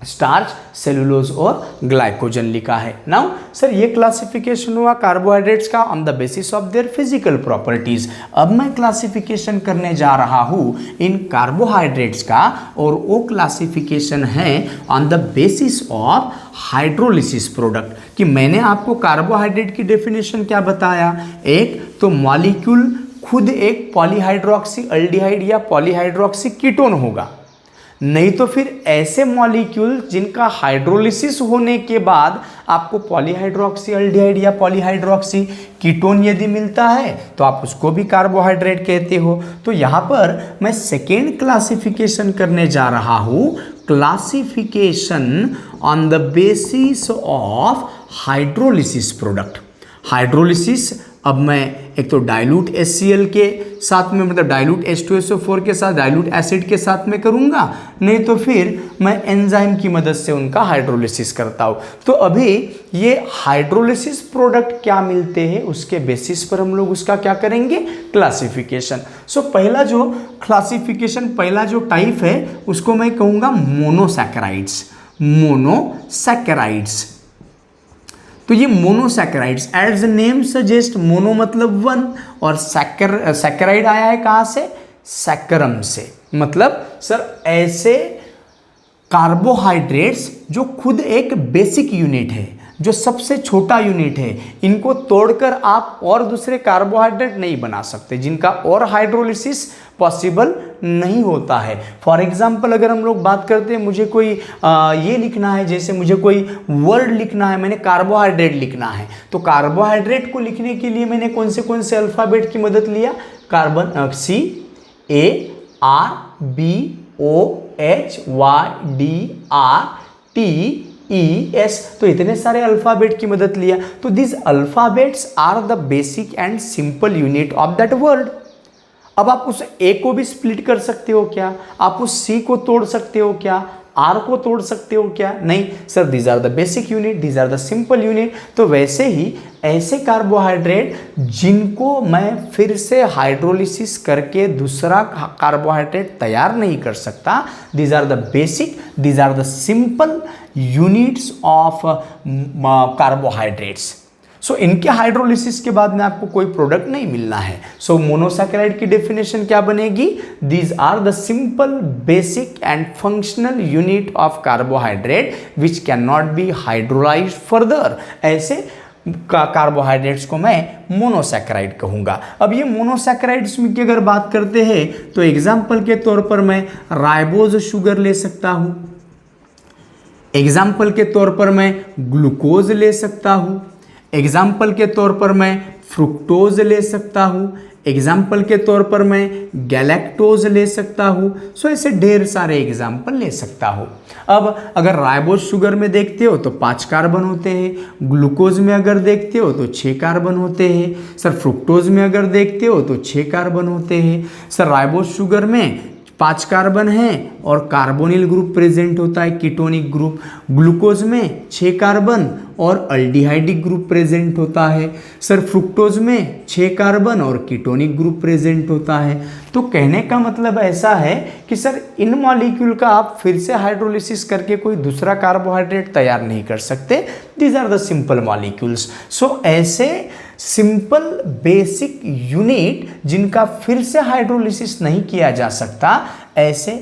स्टार्च, सेलुलोज और ग्लाइकोजन लिखा है। नाउ सर ये क्लासिफिकेशन हुआ कार्बोहाइड्रेट्स का on the basis of their physical properties. अब मैं क्लासिफिकेशन करने जा रहा हूं इन कार्बोहाइड्रेट्स का, और वो क्लासिफिकेशन है on the basis of hydrolysis product. कि मैंने आपको कार्बोहाइड्रेट की डेफिनेशन क्या बताया? एक तो मॉलिक्यूल खुद एक पॉलीहाइड्रोक्सी अल्डिहाइड या पॉलीहाइड्रोक्सी कीटोन होगा, नहीं तो फिर ऐसे मॉलिक्यूल जिनका हाइड्रोलिसिस होने के बाद आपको पॉलीहाइड्रोक्सी अल्डिहाइड या पॉलीहाइड्रोक्सी कीटोन यदि मिलता है तो आप उसको भी कार्बोहाइड्रेट कहते हो। तो यहाँ पर मैं सेकेंड क्लासिफिकेशन करने जा रहा हूँ, classification on the basis of hydrolysis product. Hydrolysis अब मैं एक तो डाइल्यूट HCl के साथ में, मतलब डाइल्यूट H2SO4 के साथ, डाइल्यूट एसिड के साथ में करूंगा, नहीं तो फिर मैं एंजाइम की मदद से उनका हाइड्रोलिसिस करता हूं। तो अभी ये हाइड्रोलिसिस प्रोडक्ट क्या मिलते हैं उसके बेसिस पर हम लोग उसका क्या करेंगे? क्लासिफिकेशन। सो पहला जो क्लासिफिकेशन, पहला जो टाइप है उसको मैं कहूँगा मोनोसैकेराइड्स। मोनोसैकेराइड्स, तो ये monosaccharides as the name suggest, mono मतलब वन और सैकेराइड आया है कहाँ से? सैकरम से। मतलब सर ऐसे कार्बोहाइड्रेट्स जो खुद एक बेसिक यूनिट है, जो सबसे छोटा यूनिट है, इनको तोड़कर आप और दूसरे कार्बोहाइड्रेट नहीं बना सकते, जिनका और हाइड्रोलिसिस पॉसिबल नहीं होता है। फॉर एग्जाम्पल अगर हम लोग बात करते हैं, मुझे कोई ये लिखना है, जैसे मुझे कोई वर्ड लिखना है, मैंने कार्बोहाइड्रेट लिखना है, तो कार्बोहाइड्रेट को लिखने के लिए मैंने कौन से अल्फ़ाबेट की मदद लिया? कार्बन CARBOHYDRTES, तो इतने सारे अल्फ़ाबेट की मदद लिया। तो this alphabets are the basic and simple unit of that word. अब आप उस ए को भी स्प्लिट कर सकते हो क्या? आप उस सी को तोड़ सकते हो क्या? आर को तोड़ सकते हो क्या? नहीं sir, these are the basic unit, these are the simple unit. तो वैसे ही ऐसे कार्बोहाइड्रेट जिनको मैं फिर से हाइड्रोलिसिस करके दूसरा कार्बोहाइड्रेट तैयार नहीं कर सकता, these are the basic, these are the simple units of carbohydrates. So इनके हाइड्रोलिसिस के बाद में आपको कोई प्रोडक्ट नहीं मिलना है। सो मोनोसैकेराइड की डेफिनेशन क्या बनेगी? These are the simple, basic and functional unit of carbohydrate which can not be hydrolysed further. ऐसे कार्बोहाइड्रेट्स को मैं मोनोसैकेराइड कहूंगा। अब ये मोनोसैकेराइड्स की अगर बात करते हैं तो एग्जाम्पल के तौर पर मैं राइबोज शुगर ले सकता हूं, एग्जाम्पल के तौर पर मैं ग्लूकोज ले सकता हूं, एग्जाम्पल के तौर पर मैं फ्रुक्टोज ले सकता हूँ, एग्जाम्पल के तौर पर मैं गैलेक्टोज ले सकता हूँ। सो ऐसे ढेर सारे एग्जाम्पल ले सकता हूँ। अब अगर राइबोज शुगर में देखते हो तो 5 कार्बन होते हैं, ग्लूकोज में अगर देखते हो तो 6 कार्बन होते हैं, सर फ्रुक्टोज में अगर देखते हो तो 6 कार्बन होते हैं। सर राइबोज शुगर में 5 कार्बन है और कार्बोनिल ग्रुप प्रेजेंट होता है, कीटोनिक ग्रुप। ग्लूकोज में 6 कार्बन और अल्डिहाइडिक ग्रुप प्रेजेंट होता है। सर फ्रुक्टोज में 6 कार्बन और कीटोनिक ग्रुप प्रेजेंट होता है। तो कहने का मतलब ऐसा है कि सर इन मॉलिक्यूल का आप फिर से हाइड्रोलिसिस करके कोई दूसरा कार्बोहाइड्रेट तैयार नहीं कर सकते। These are the simple molecules. So ऐसे सिंपल बेसिक यूनिट जिनका फिर से हाइड्रोलिसिस नहीं किया जा सकता, ऐसे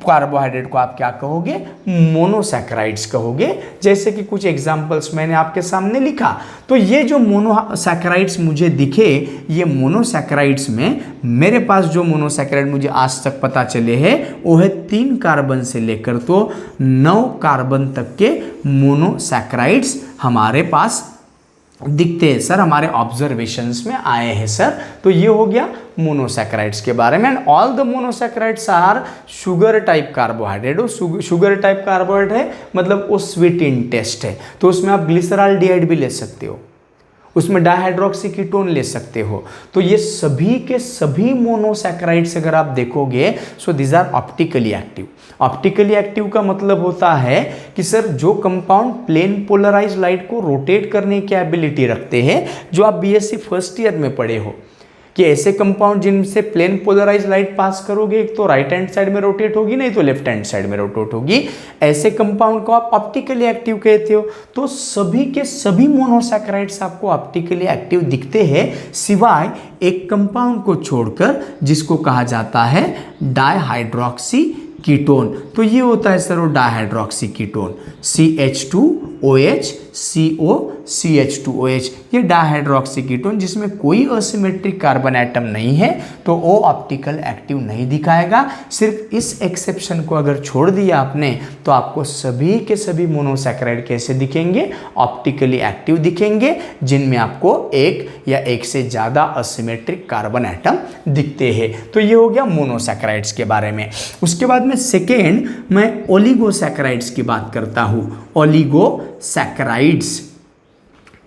कार्बोहाइड्रेट को आप क्या कहोगे? मोनोसैकेराइड्स कहोगे। जैसे कि कुछ एग्जांपल्स मैंने आपके सामने लिखा। तो ये जो मोनोसैकेराइड्स मुझे दिखे, ये मोनोसैकेराइड्स में मेरे पास जो मोनोसैकेराइड मुझे आज तक पता चले हैं वो है 3 कार्बन से लेकर तो 9 कार्बन तक के मोनोसैकेराइड्स हमारे पास दिखते हैं सर, हमारे ऑब्जर्वेशंस में आए हैं सर। तो ये हो गया मोनोसैकेराइड्स के बारे में। And all the monosaccharides are sugar type carbohydrate. वो शुगर टाइप कार्बोहाइड्रेट है, मतलब वो स्वीट इन टेस्ट है, तो उसमें आप ग्लिसरॉल्डिहाइड भी ले सकते हो, उसमें डाइहाइड्रोक्सी कीटोन ले सकते हो। तो ये सभी के सभी मोनोसैकेराइड्स अगर आप देखोगे, so this are optically active. Optically active का मतलब होता है कि सर जो कंपाउंड प्लेन पोलराइज लाइट को रोटेट करने की एबिलिटी रखते हैं, जो आप बीएससी फर्स्ट ईयर में पढ़े हो कि ऐसे कंपाउंड जिनसे प्लेन पोलराइज लाइट पास करोगे, एक तो राइट हैंड साइड में रोटेट होगी, नहीं तो लेफ्ट हैंड साइड में रोटेट होगी, ऐसे कंपाउंड को आप ऑप्टिकली एक्टिव कहते हो। तो सभी के सभी मोनोसैकेराइड्स आपको ऑप्टिकली एक्टिव दिखते हैं, सिवाय एक कंपाउंड को छोड़कर जिसको कहा जाता है डाइहाइड्रोक्सी कीटोन। तो ये होता है सर वो dihydroxy ketone, CH2OH CO CH2OH, ये डाइहाइड्रोक्सी कीटोन जिसमें कोई असिमेट्रिक कार्बन एटम नहीं है, तो वो ऑप्टिकल एक्टिव नहीं दिखाएगा। सिर्फ इस एक्सेप्शन को अगर छोड़ दिया आपने, तो आपको सभी के सभी मोनोसैकेराइड कैसे दिखेंगे? ऑप्टिकली एक्टिव दिखेंगे, जिनमें आपको एक या एक से ज़्यादा असिमेट्रिक कार्बन एटम दिखते हैं। तो ये हो गया मोनोसैकेराइड्स के बारे में। उसके बाद में सेकेंड मैं ओलिगोसैकेराइड्स की बात करता हूँ।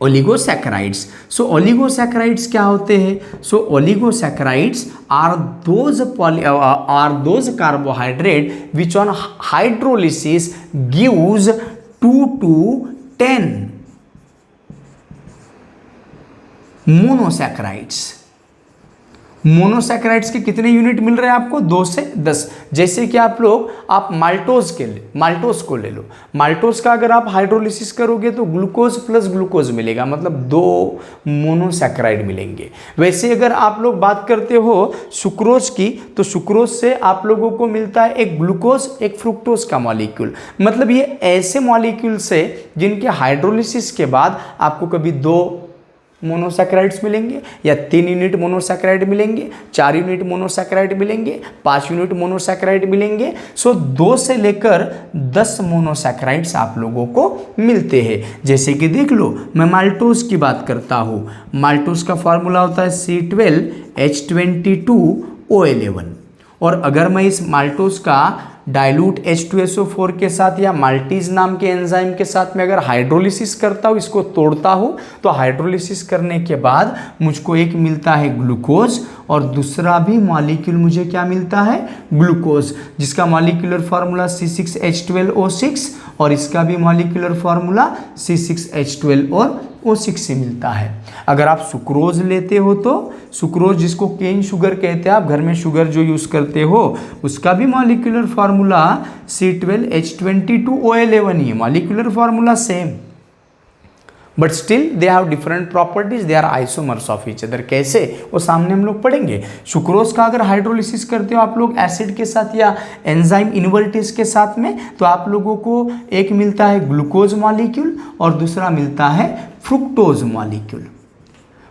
ओलिगोसैकेराइड्स, सो ओलिगोसैकेराइड्स क्या होते हैं? So oligosaccharides are those carbohydrate which on hydrolysis gives 2 to 10 monosaccharides. Monosaccharides के कितने यूनिट मिल रहे हैं आपको? 2 से 10। जैसे कि आप माल्टोज को ले लो। माल्टोज का अगर आप हाइड्रोलिसिस करोगे तो ग्लूकोज प्लस ग्लूकोज मिलेगा, मतलब 2 मोनोसैकेराइड मिलेंगे। वैसे अगर आप लोग बात करते हो सुक्रोज की, तो सुक्रोज से आप लोगों को मिलता है एक ग्लूकोज, एक फ्रुक्टोज का मॉलिक्यूल। मतलब ये ऐसे मॉलिक्यूल्स है जिनके हाइड्रोलिसिस के बाद आपको कभी 2 मोनोसैकेराइड्स मिलेंगे, या 3 यूनिट मोनोसैकेराइड मिलेंगे, 4 यूनिट मोनोसैकेराइड मिलेंगे, 5 यूनिट मोनोसैकेराइड मिलेंगे। सो 2 से लेकर 10 मोनोसैकेराइड्स आप लोगों को मिलते हैं। जैसे कि देख लो, मैं माल्टोज की बात करता हूँ। माल्टोज का फॉर्मूला होता है C12H22O11। और अगर मैं इस माल्टोज का डाइल्यूट H2SO4 के साथ या माल्टीज नाम के एंजाइम के साथ में अगर हाइड्रोलिसिस करता हूँ, इसको तोड़ता हूँ, तो हाइड्रोलिसिस करने के बाद मुझको एक मिलता है ग्लूकोज, और दूसरा भी मॉलिक्यूल मुझे क्या मिलता है? ग्लूकोज, जिसका मॉलिक्यूलर फार्मूला C6H12O6, और इसका भी मॉलिक्यूलर फार्मूला C6H12O6 से मिलता है। अगर आप सुक्रोज लेते हो तो सुक्रोज, जिसको केन शुगर कहते हैं, आप घर में शुगर जो यूज़ करते हो, उसका भी मॉलिक्यूलर फार्मूला C12H22O11 ही है, molecular formula same, but still they have different properties, they are isomers of each other. कैसे? वो सामने हम लोग पढ़ेंगे। सुक्रोज का अगर हाइड्रोलिसिस करते हो आप लोग एसिड के साथ या एंजाइम इन्वर्टेज के साथ में, तो आप लोगों को एक मिलता है ग्लूकोज मॉलिक्यूल और दूसरा मिलता है फ्रुक्टोज मॉलिक्यूल।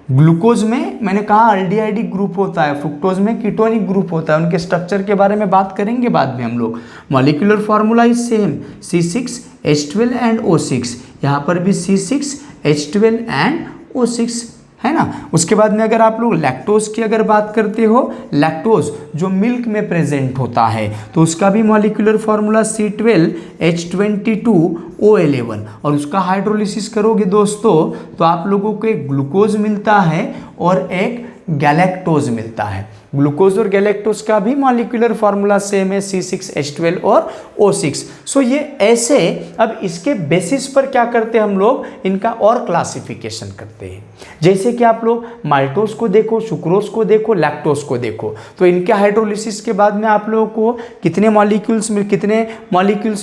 ग्लूकोज में मैंने कहा अल्डिहाइड ग्रुप होता है, फ्रुक्टोज में कीटोनिक ग्रुप होता है। उनके स्ट्रक्चर के बारे में बात करेंगे बाद में हम लोग। Molecular formula is same, C6H12 and O6। यहाँ पर भी C6H12 एंड O6 है ना। उसके बाद में अगर आप लोग लैक्टोज की अगर बात करते हो, लैक्टोज जो मिल्क में प्रेजेंट होता है, तो उसका भी मॉलिक्यूलर फार्मूला C12H22O11, और उसका हाइड्रोलिसिस करोगे दोस्तों, तो आप लोगों को एक ग्लूकोज मिलता है और एक गैलेक्टोज मिलता है। ग्लूकोज और गैलेक्टोज का भी मॉलिक्यूलर फार्मूला सेम है, C6H12 और O6। सो ये ऐसे, अब इसके बेसिस पर क्या करते हैं हम लोग, इनका और क्लासिफिकेशन करते हैं। जैसे कि आप लोग माल्टोज को देखो, सुक्रोज को देखो, लैक्टोज को देखो, तो इनके हाइड्रोलिसिस के बाद में आप लोगों को कितने मॉलिक्यूल्स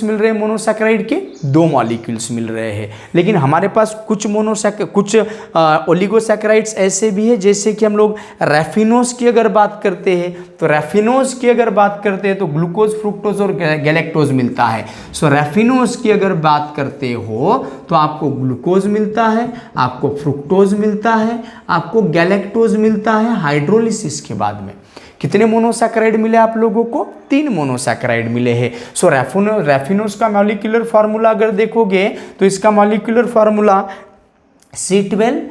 मिल रहे हैं मोनोसैकेराइड के? 2 मॉलिक्यूल्स मिल रहे हैं। लेकिन हमारे पास कुछ ओलिगोसैकेराइड्स ऐसे भी है, जैसे कि हम लोग रैफिनोज की अगर बात करते हैं, तो रैफिनोज की अगर बात करते हैं तो ग्लूकोज, फ्रुक्टोज और गैलेक्टोज मिलता है। सो रैफिनोज की अगर बात करते हो तो आपको ग्लूकोज मिलता है, आपको फ्रुक्टोज मिलता है, आपको गैलेक्टोज मिलता है हाइड्रोलिसिस के बाद में। कितने मोनोसैकेराइड मिले आप लोगों को? 3 मोनोसैकेराइड मिले हैं। सो रैफिनोज का मॉलिक्यूलर फार्मूला अगर देखोगे तो इसका मॉलिक्यूलर फार्मूला C12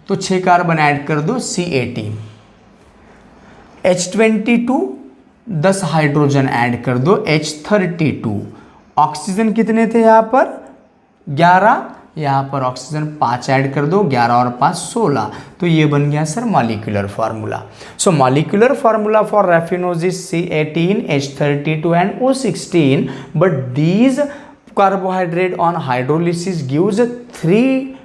तो 6 कार्बन ऐड कर दो C18, H22 10 हाइड्रोजन ऐड कर दो H32, ऑक्सीजन कितने थे यहाँ पर 11, यहाँ पर ऑक्सीजन 5 ऐड कर दो, 11 और 5 16, तो ये बन गया sir molecular formula. So molecular formula for raffinose is C18, H32 and O16, but these carbohydrate on hydrolysis gives 3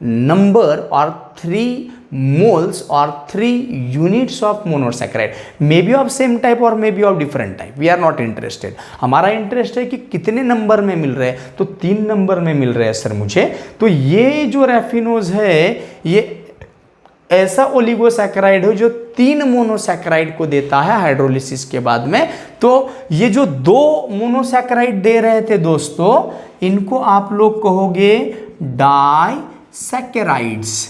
number or 3 moles or 3 units of monosaccharide, may be of same type or may be of different type, we are not interested। हमारा इंटरेस्ट है कि कितने नंबर में मिल रहे हैं, तो 3 नंबर में मिल रहे हैं सर मुझे। तो ये जो रैफिनोज है ये ऐसा ओलिगोसैकेराइड है जो 3 मोनोसैकेराइड को देता है हाइड्रोलिसिस के बाद में। तो ये जो 2 मोनोसैकेराइड दे रहे थे दोस्तों, इनको आप लोग कहोगे डाइसैकेराइड्स।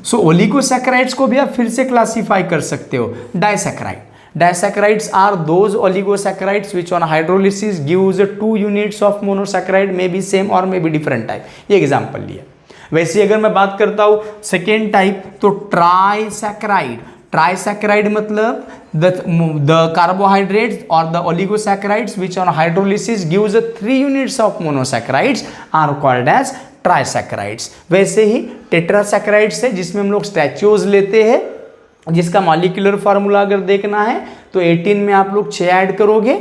सो ओलिगोसैकेराइड्स को भी आप फिर से क्लासिफाई कर सकते हो disaccharide. Disaccharides are those oligosaccharides which on hydrolysis gives 2 units of monosaccharide, may be same or may be different type। ये एग्जाम्पल लिया। वैसे अगर मैं बात करता हूं सेकेंड टाइप, तो ट्राइसैकेराइड। ट्राइसैकेराइड मतलब the carbohydrates or the oligosaccharides which on hydrolysis gives 3 units of monosaccharides are called as ट्राइसैकेराइड्स। वैसे ही टेट्रासैकेराइड्स है जिसमें हम लोग स्टैच्यूज लेते हैं, जिसका मॉलिक्यूलर फार्मूला अगर देखना है तो 18 में आप लोग 6 ऐड करोगे,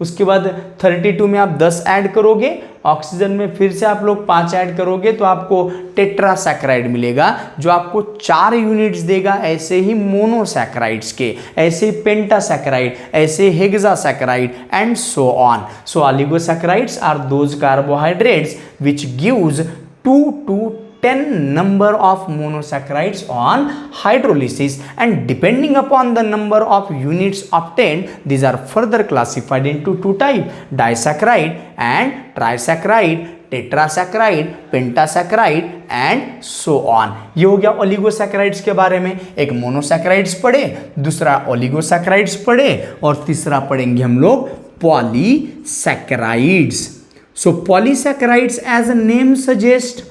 उसके बाद 32 में आप 10 ऐड करोगे, ऑक्सीजन में फिर से आप लोग 5 ऐड करोगे तो आपको टेट्रासैकेराइड मिलेगा जो आपको 4 यूनिट्स देगा। ऐसे ही मोनोसैकेराइड्स के, ऐसे ही पेंटासैकेराइड, ऐसे hexasaccharide and so on. So oligosaccharides are those carbohydrates which gives 2 to 10 number of monosaccharides on hydrolysis, and depending upon the number of units obtained, these are further classified into 2 types, disaccharide and trisaccharide, tetrasaccharide, pentasaccharide and so on. ये हो गया ओलिगोसैकेराइड्स के बारे में। एक मोनोसैकेराइड्स पढ़े, दूसरा ओलिगोसैकेराइड्स पढ़े और तीसरा पढ़ेंगे हम लोग polysaccharides. So polysaccharides as a name suggest,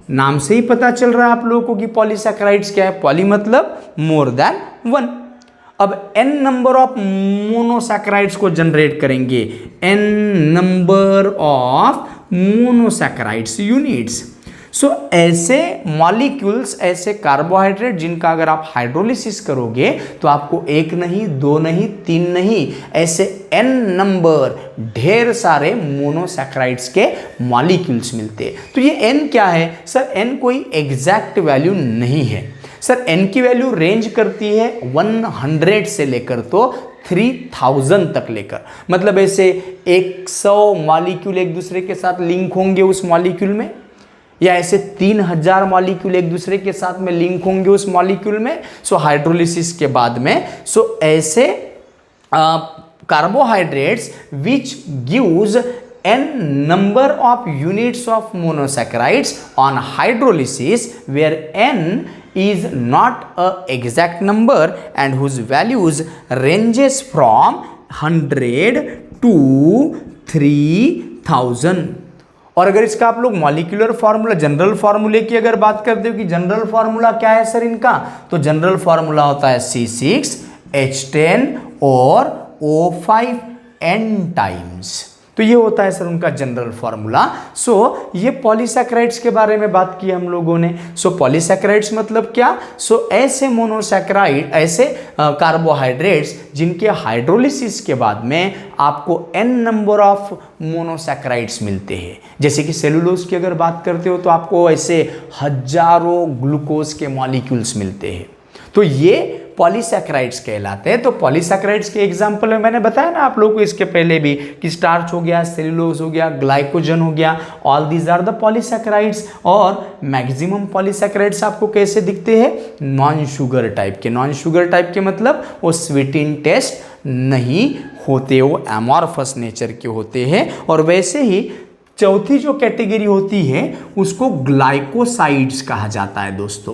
नाम से ही पता चल रहा है आप लोगों को कि पॉलीसैकेराइड्स क्या है। पॉली मतलब मोर देन 1। अब n नंबर ऑफ मोनोसैकेराइड्स को जनरेट करेंगे, n number of monosaccharides units. So ऐसे मॉलिक्यूल्स, ऐसे कार्बोहाइड्रेट जिनका अगर आप हाइड्रोलिसिस करोगे तो आपको 1 नहीं, 2 नहीं, 3 नहीं, ऐसे n नंबर ढेर सारे मोनोसैकेराइड्स के मॉलिक्यूल्स मिलते हैं। तो ये n क्या है सर? n कोई एग्जैक्ट वैल्यू नहीं है सर। n की वैल्यू रेंज करती है 100 से लेकर तो 3000 तक लेकर, मतलब ऐसे 100 मॉलिक्यूल एक दूसरे के साथ लिंक होंगे उस मॉलिक्यूल में, या ऐसे 3000 मॉलिक्यूल एक दूसरे के साथ में लिंक होंगे उस मॉलिक्यूल में। सो हाइड्रोलिसिस के बाद में ऐसे carbohydrates which gives n number of units of monosaccharides on hydrolysis where n is not a exact number and whose values ranges from 100 to 3000। और अगर इसका आप लोग मॉलिक्यूलर फार्मूला, जनरल फार्मूले की अगर बात करते हो कि जनरल फार्मूला क्या है सर इनका, तो जनरल फार्मूला होता है C6H10 और O5 n टाइम्स। तो ये होता है सर उनका जनरल फार्मूला। सो ये पॉलीसैकेराइड्स के बारे में बात की हम लोगों ने। सो पॉलीसैकेराइड्स मतलब क्या? सो ऐसे मोनोसैकेराइड, ऐसे कार्बोहाइड्रेट्स जिनके हाइड्रोलिसिस के बाद में आपको n नंबर ऑफ मोनोसैकेराइड्स मिलते हैं। जैसे कि सेलुलोज की अगर बात करते हो तो आपको ऐसे हजारों ग्लूकोज के मॉलिक्यूल्स मिलते हैं। तो ये पॉलीसैकेराइड्स कहलाते हैं। तो पॉलीसैकेराइड्स के एग्जांपल में मैंने बताया ना आप लोगों को इसके पहले भी कि स्टार्च हो गया, सेलुलोज हो गया, ग्लाइकोजन हो गया, all these are the polysaccharides. और मैक्सिमम पॉलीसैकेराइड्स आपको कैसे दिखते हैं? नॉन शुगर टाइप के। नॉन शुगर टाइप के मतलब वो स्वीट इन टेस्ट नहीं होते, वो एमॉर्फस नेचर के होते हैं। और वैसे ही चौथी जो कैटेगरी होती है उसको ग्लाइकोसाइड्स कहा जाता है दोस्तों।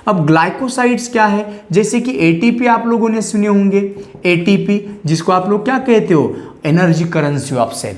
अब ग्लाइकोसाइड्स क्या है? जैसे कि एटीपी आप लोगों ने सुने होंगे, एटीपी जिसको आप लोग क्या कहते हो? Energy currency of cell.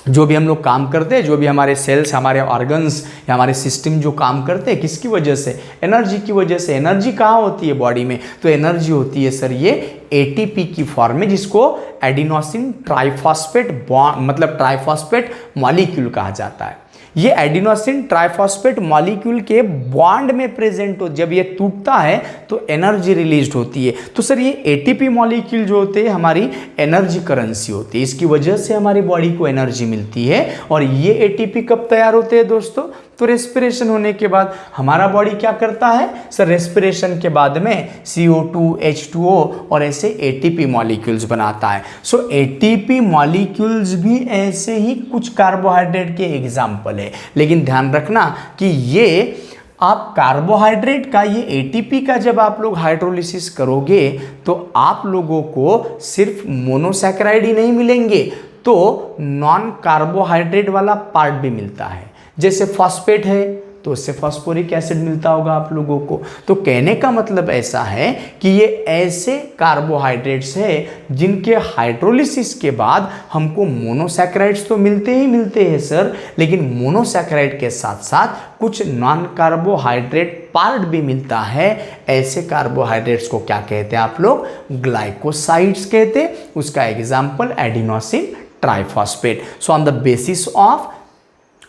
जो भी हम लोग काम करते हैं, जो भी हमारे सेल्स, हमारे ऑर्गन्स या हमारे सिस्टम जो काम करते हैं, किसकी वजह से? एनर्जी की वजह से। एनर्जी कहाँ होती है बॉडी में? तो एनर्जी होती है सर ये एटीपी की फॉर्म में, जिसको एडिनोसिन ट्राइफॉस्फेट बॉन्ड मतलब ट्राइफॉस्फेट मॉलिक्यूल कहा जाता है। ये एडिनोसिन ट्राइफॉस्फेट मॉलिक्यूल के बॉन्ड में प्रेजेंट हो, जब ये टूटता है तो एनर्जी रिलीज होती है। तो सर ये एटीपी मॉलिक्यूल जो होते हैं हमारी एनर्जी करेंसी होती है, इसकी वजह से हमारी बॉडी को एनर्जी मिलती है। और ये एटीपी कब तैयार होते हैं दोस्तों? तो रेस्पिरेशन होने के बाद हमारा बॉडी क्या करता है सर? रेस्पिरेशन के बाद में CO2, H2O और ऐसे एटीपी मॉलिक्यूल्स बनाता है। सो एटीपी मॉलिक्यूल्स भी ऐसे ही कुछ कार्बोहाइड्रेट के एग्जाम्पल है, लेकिन ध्यान रखना कि ये आप कार्बोहाइड्रेट का, ये एटीपी का जब आप लोग हाइड्रोलिसिस करोगे तो आप लोगों को सिर्फ मोनोसैकेराइड ही नहीं मिलेंगे, तो नॉन कार्बोहाइड्रेट वाला पार्ट भी मिलता है। जैसे फॉस्फेट है तो उससे फॉस्फोरिक एसिड मिलता होगा आप लोगों को। तो कहने का मतलब ऐसा है कि ये ऐसे कार्बोहाइड्रेट्स है जिनके हाइड्रोलिसिस के बाद हमको मोनोसैकेराइड्स तो मिलते ही मिलते हैं सर, लेकिन मोनोसैकेराइड के साथ साथ कुछ नॉन कार्बोहाइड्रेट पार्ट भी मिलता है। ऐसे कार्बोहाइड्रेट्स को क्या कहते हैं आप लोग? ग्लाइकोसाइड्स कहते हैं। उसका example adenosine triphosphate. So on the basis of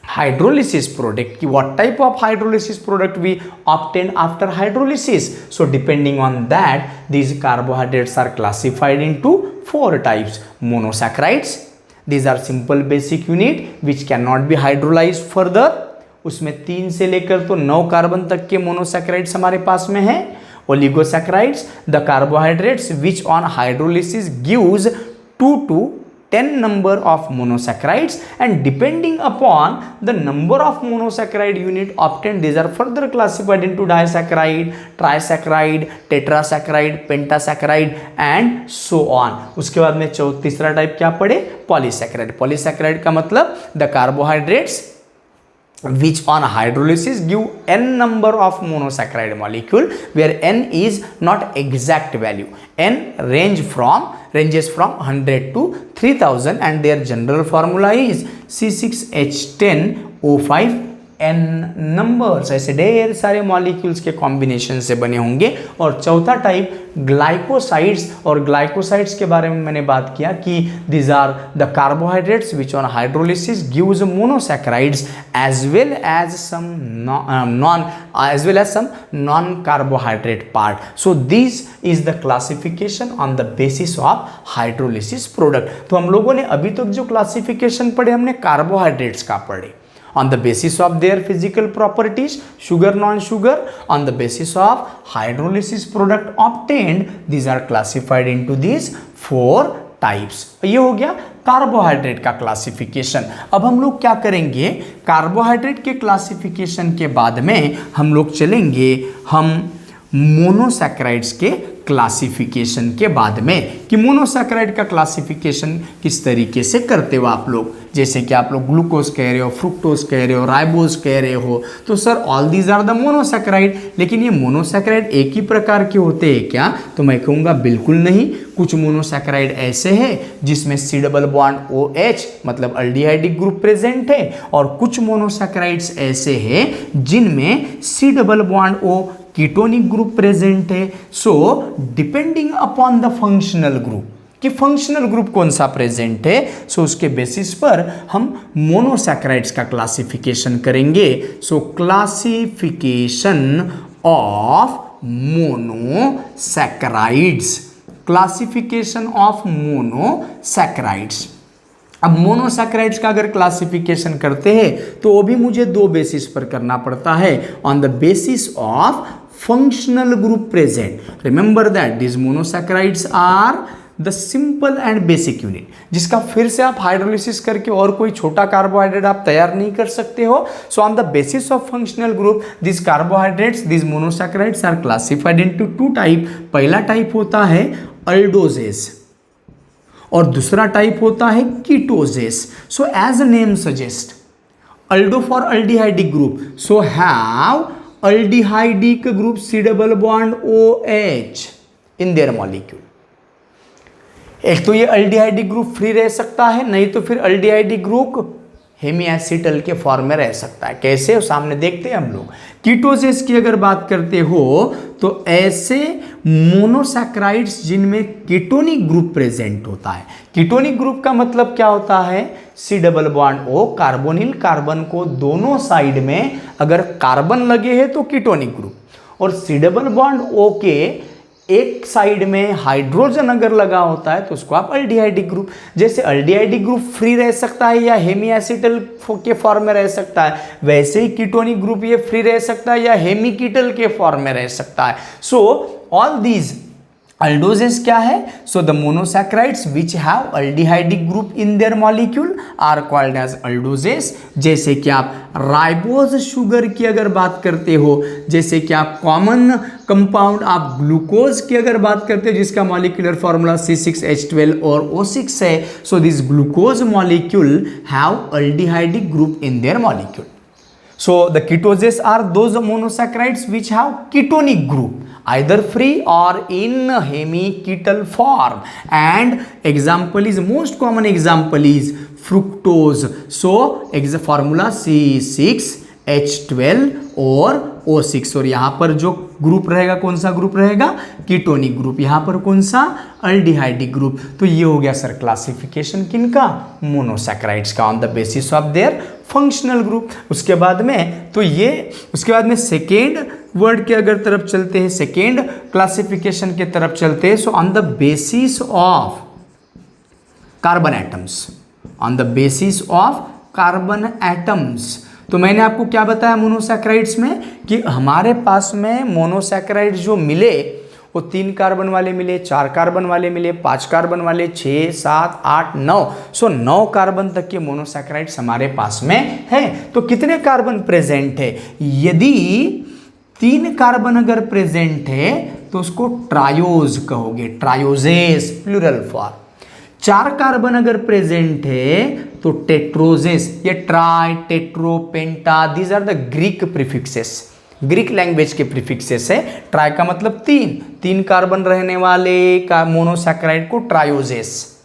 hydrolysis product ki what type of hydrolysis product we obtain after hydrolysis, so depending on that these carbohydrates are classified into 4 types. Monosaccharides, these are simple basic unit which cannot be hydrolyzed further, उसमें 3 से लेकर तो 9 कार्बन तक के मोनोसैकेराइड्स हमारे पास में है। Oligosaccharides, the carbohydrates which on hydrolysis gives 2 to 10 number of monosaccharides, and depending upon the number of monosaccharide unit obtained, these are further classified into disaccharide, trisaccharide, tetrasaccharide, pentasaccharide and so on. उसके बाद में तीसरा टाइप क्या पढ़े? पॉलीसैकेराइड। पॉलीसैकेराइड का मतलब the carbohydrates which on hydrolysis give n number of monosaccharide molecule, where n is not exact value. N ranges from 100 to 3000 and their general formula is C6H10O5 n numbers. ऐसे ढेर सारे मॉलिक्यूल्स के कॉम्बिनेशन से बने होंगे। और चौथा टाइप ग्लाइकोसाइड्स, और ग्लाइकोसाइड्स के बारे में मैंने बात किया कि these are the carbohydrates which on hydrolysis gives monosaccharides as well as some non carbohydrate part. So this is the classification on the basis of hydrolysis product. तो हम लोगों ने अभी तक जो क्लासिफिकेशन पढ़े हमने कार्बोहाइड्रेट्स का पढ़े on the basis of their physical properties, sugar, non-sugar, on the basis of hydrolysis product obtained, these are classified into these 4 types. ये हो गया कार्बोहाइड्रेट का क्लासिफिकेशन। अब हम लोग क्या करेंगे? कार्बोहाइड्रेट के क्लासिफिकेशन के बाद में हम लोग चलेंगे मोनोसैकेराइड्स के क्लासिफिकेशन के बाद में, कि मोनोसैकेराइड का क्लासिफिकेशन किस तरीके से करते हो आप लोग। जैसे कि आप लोग ग्लूकोज कह रहे हो, फ्रुक्टोज कह रहे हो, राइबोज कह रहे हो, तो sir all these are the monosaccharide. लेकिन ये मोनोसैकेराइड एक ही प्रकार के होते हैं क्या? तो मैं कहूँगा बिल्कुल नहीं। कुछ मोनोसैकेराइड ऐसे हैं जिसमें C डबल बॉन्ड OH मतलब अल्डिहाइडिक ग्रुप प्रेजेंट है, और कुछ मोनोसैकेराइड्स ऐसे हैं जिनमें C double bond O ketonic group present है। So depending upon the functional group, कि फंक्शनल ग्रुप कौन सा प्रेजेंट है, सो उसके बेसिस पर हम मोनोसैकेराइड्स का क्लासिफिकेशन करेंगे। सो classification of monosaccharides, classification of monosaccharides. अब मोनोसैकेराइड्स का अगर क्लासिफिकेशन करते हैं तो वो भी मुझे 2 बेसिस पर करना पड़ता है, on the basis of functional group present. Remember that this monosaccharides are the simple and basic unit, जिसका फिर से आप हाइड्रोलिसिस करके और कोई छोटा कार्बोहाइड्रेट आप तैयार नहीं कर सकते हो। So on the basis of functional group this carbohydrates, this monosaccharides are classified into 2 type. पहला टाइप होता है अल्डोजेस और दूसरा टाइप होता है ketoses. So as a name suggest, aldo for aldehydic group, so have aldehydic group C double bond OH in their molecule. एक तो ये अल्डिहाइड ग्रुप फ्री रह सकता है, नहीं तो फिर अल्डिहाइड ग्रुप हेमीएसिटल के फॉर्म में रह सकता है। कैसे, सामने देखते हैं हम लोग। कीटोसिस की अगर बात करते हो तो ऐसे मोनोसैकेराइड्स जिनमें कीटोनिक ग्रुप प्रेजेंट होता है। कीटोनिक ग्रुप का मतलब क्या होता है, C double bond O, carbonyl carbon को दोनों साइड में अगर कार्बन लगे हैं तो कीटोनिक ग्रुप, और C डबल बॉन्ड O के एक साइड में हाइड्रोजन अगर लगा होता है तो उसको आप अल्डिहाइडिक ग्रुप। जैसे अल्डिहाइडिक ग्रुप फ्री रह सकता है या हेमीएसिटल के फॉर्म में रह सकता है, वैसे ही कीटोनिक ग्रुप ये फ्री रह सकता है या हेमीकीटल के फॉर्म में रह सकता है। सो ऑल दीज aldoses क्या है, so the monosaccharides which have aldehydic group in their molecule are called as aldoses। जैसे कि आप राइबोज शुगर की अगर बात करते हो, जैसे कि आप कॉमन कंपाउंड आप ग्लूकोज की अगर बात करते हो जिसका मॉलिक्यूलर फॉर्मूला C6H12 और O6 है, so this glucose molecule have aldehydic group in their molecule. So the ketoses are those monosaccharides which have ketonic group either free or in hemiketal form, and example is, most common example is fructose. So formula C6H12 और O6, और यहाँ पर जो ग्रुप रहेगा कौन सा ग्रुप रहेगा, कीटोनिक ग्रुप, यहाँ पर कौन सा, अल्डिहाइडिक ग्रुप। तो ये हो गया सर क्लासिफिकेशन किनका, मोनोसैकेराइड्स का on the basis of their functional group. उसके बाद में तो ये, उसके बाद में सेकेंड वर्ड के अगर तरफ चलते हैं, सेकेंड क्लासिफिकेशन के तरफ चलते हैं। सो on the basis of carbon atoms, on the basis of carbon atoms, तो मैंने आपको क्या बताया मोनोसैकेराइड्स में कि हमारे पास में मोनोसैकेराइड्स जो मिले वो 3 कार्बन वाले मिले, 4 कार्बन वाले मिले, 5 कार्बन वाले, 6, 7, 8, 9, सो 9 कार्बन तक के मोनोसैकेराइड्स हमारे पास में है। तो कितने कार्बन प्रेजेंट है, यदि 3 कार्बन अगर प्रेजेंट है तो उसको ट्रायोज कहोगे, ट्रायोजेस प्लूरल फॉर्म। 4 कार्बन अगर प्रेजेंट है तो टेट्रोजेस, ये tri, tetro, penta, these are the Greek prefixes, Greek language के प्रीफिक्सेस है। ट्राई का मतलब 3 कार्बन रहने वाले का मोनोसैकेराइड को ट्रायोजेस,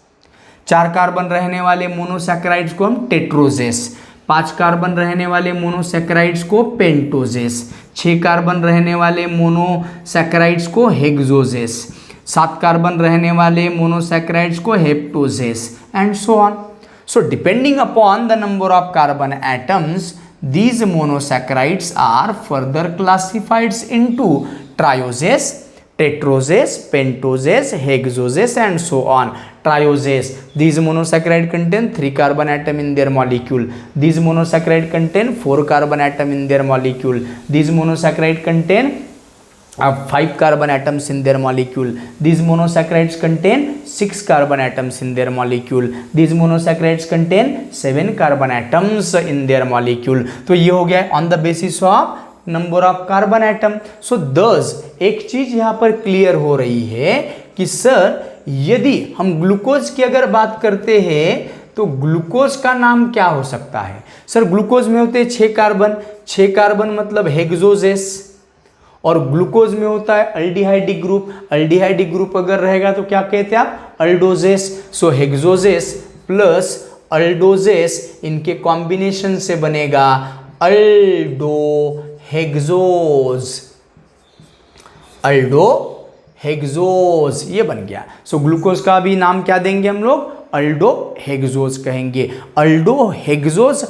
4 कार्बन रहने वाले मोनोसैकेराइड्स को हम टेट्रोजेस, 5 कार्बन रहने वाले मोनोसैकेराइड्स को पेंटोजेस, 6 कार्बन रहने वाले मोनोसैकेराइड्स को हेक्सोजेस, 7 कार्बन रहने वाले मोनोसैकेराइड्स को heptoses, and so on. So depending upon the number of carbon atoms, these monosaccharides are further classified into trioses, tetroses, pentoses, hexoses, and so on. Trioses, these monosaccharide contain 3 carbon atom in their molecule. These monosaccharide contain 4 carbon atom in their molecule. These monosaccharide contain 5 carbon atoms in their molecule. These monosaccharides contain 6 carbon atoms in their molecule. These monosaccharides contain 7 carbon atoms in their molecule. तो ये हो गया on the basis of number of carbon atom. So thus एक चीज यहाँ पर क्लियर हो रही है कि सर यदि हम ग्लूकोज की अगर बात करते हैं तो ग्लूकोज का नाम क्या हो सकता है, सर ग्लूकोज में होते हैं 6 कार्बन, 6 कार्बन मतलब हेक्सोजेस, और ग्लूकोज में होता है अल्डिहाइडिक ग्रुप, अल्डिहाइडिक ग्रुप अगर रहेगा तो क्या कहते हैं आप, अल्डोजेस। सो हेक्सोजेस प्लस अल्डोजेस, इनके कॉम्बिनेशन से बनेगा अल्डो हेक्सोज, अल्डो हेक्सोज, ये बन गया। सो ग्लूकोज का भी नाम क्या देंगे हम लोग, अल्डो हेक्सोज कहेंगे। अल्डो हेक्सोज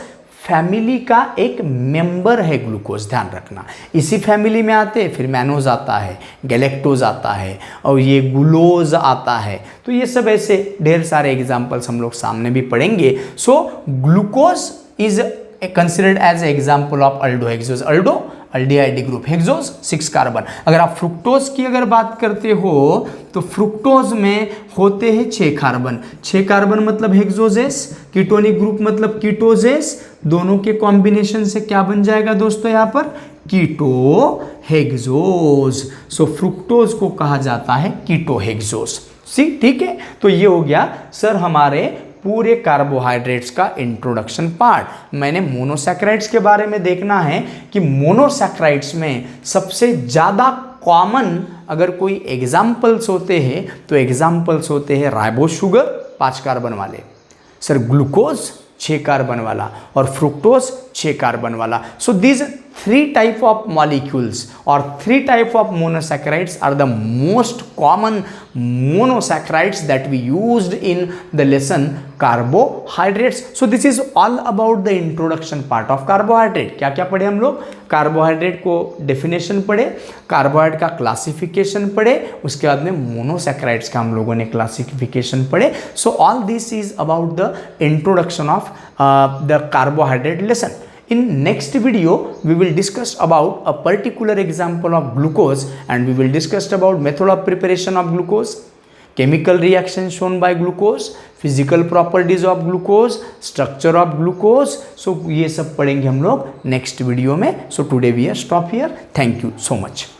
फैमिली का एक मेंबर है ग्लूकोज, ध्यान रखना। इसी फैमिली में आते हैं, फिर मैनोज आता है, गैलेक्टोज आता है, और ये ग्लूकोज आता है। तो ये सब ऐसे ढेर सारे एग्जाम्पल्स हम लोग सामने भी पढ़ेंगे। So glucose is considered as example of aldo hexose, aldo aldehydic group, hexose 6 carbon. अगर आप फ्रुक्टोज की अगर बात करते हो तो फ्रुक्टोज में होते हैं 6 कार्बन, 6 कार्बन मतलब हेक्सोजेस, कीटोनिक ग्रुप मतलब कीटोजेस, दोनों के कॉम्बिनेशन से क्या बन जाएगा दोस्तों यहाँ पर, कीटो हेक्सोज। सो फ्रुक्टोज को कहा जाता है कीटो हेक्सोज। ठीक है, तो ये हो गया सर हमारे पूरे कार्बोहाइड्रेट्स का इंट्रोडक्शन पार्ट। मैंने मोनोसैकेराइड्स के बारे में देखना है कि मोनोसैकेराइड्स में सबसे ज़्यादा कॉमन अगर कोई एग्जाम्पल्स होते हैं तो एग्जाम्पल्स होते हैं राइबोज शुगर 5 कार्बन वाले, सर ग्लूकोज 6 कार्बन वाला और फ्रुक्टोज 6 कार्बन वाला. So these 3 type of molecules or 3 type of monosaccharides are the most common monosaccharides that we used in the lesson carbohydrates. So this is all about the introduction part of carbohydrate. क्या क्या पढ़े हम लोग? कार्बोहाइड्रेट को डेफिनेशन पढ़े, कार्बोहाइड्रेट का क्लासिफिकेशन पढ़े, उसके बाद में मोनोसैकेराइड्स का हम लोगों ने क्लासिफिकेशन पढ़े. So all this is about the introduction of the carbohydrate lesson. In next video, we will discuss about a particular example of glucose and we will discuss about method of preparation of glucose, chemical reaction shown by glucose, physical properties of glucose, structure of glucose. So ये सब पढ़ेंगे हम लोग next video में. So today we are stop here. Thank you so much.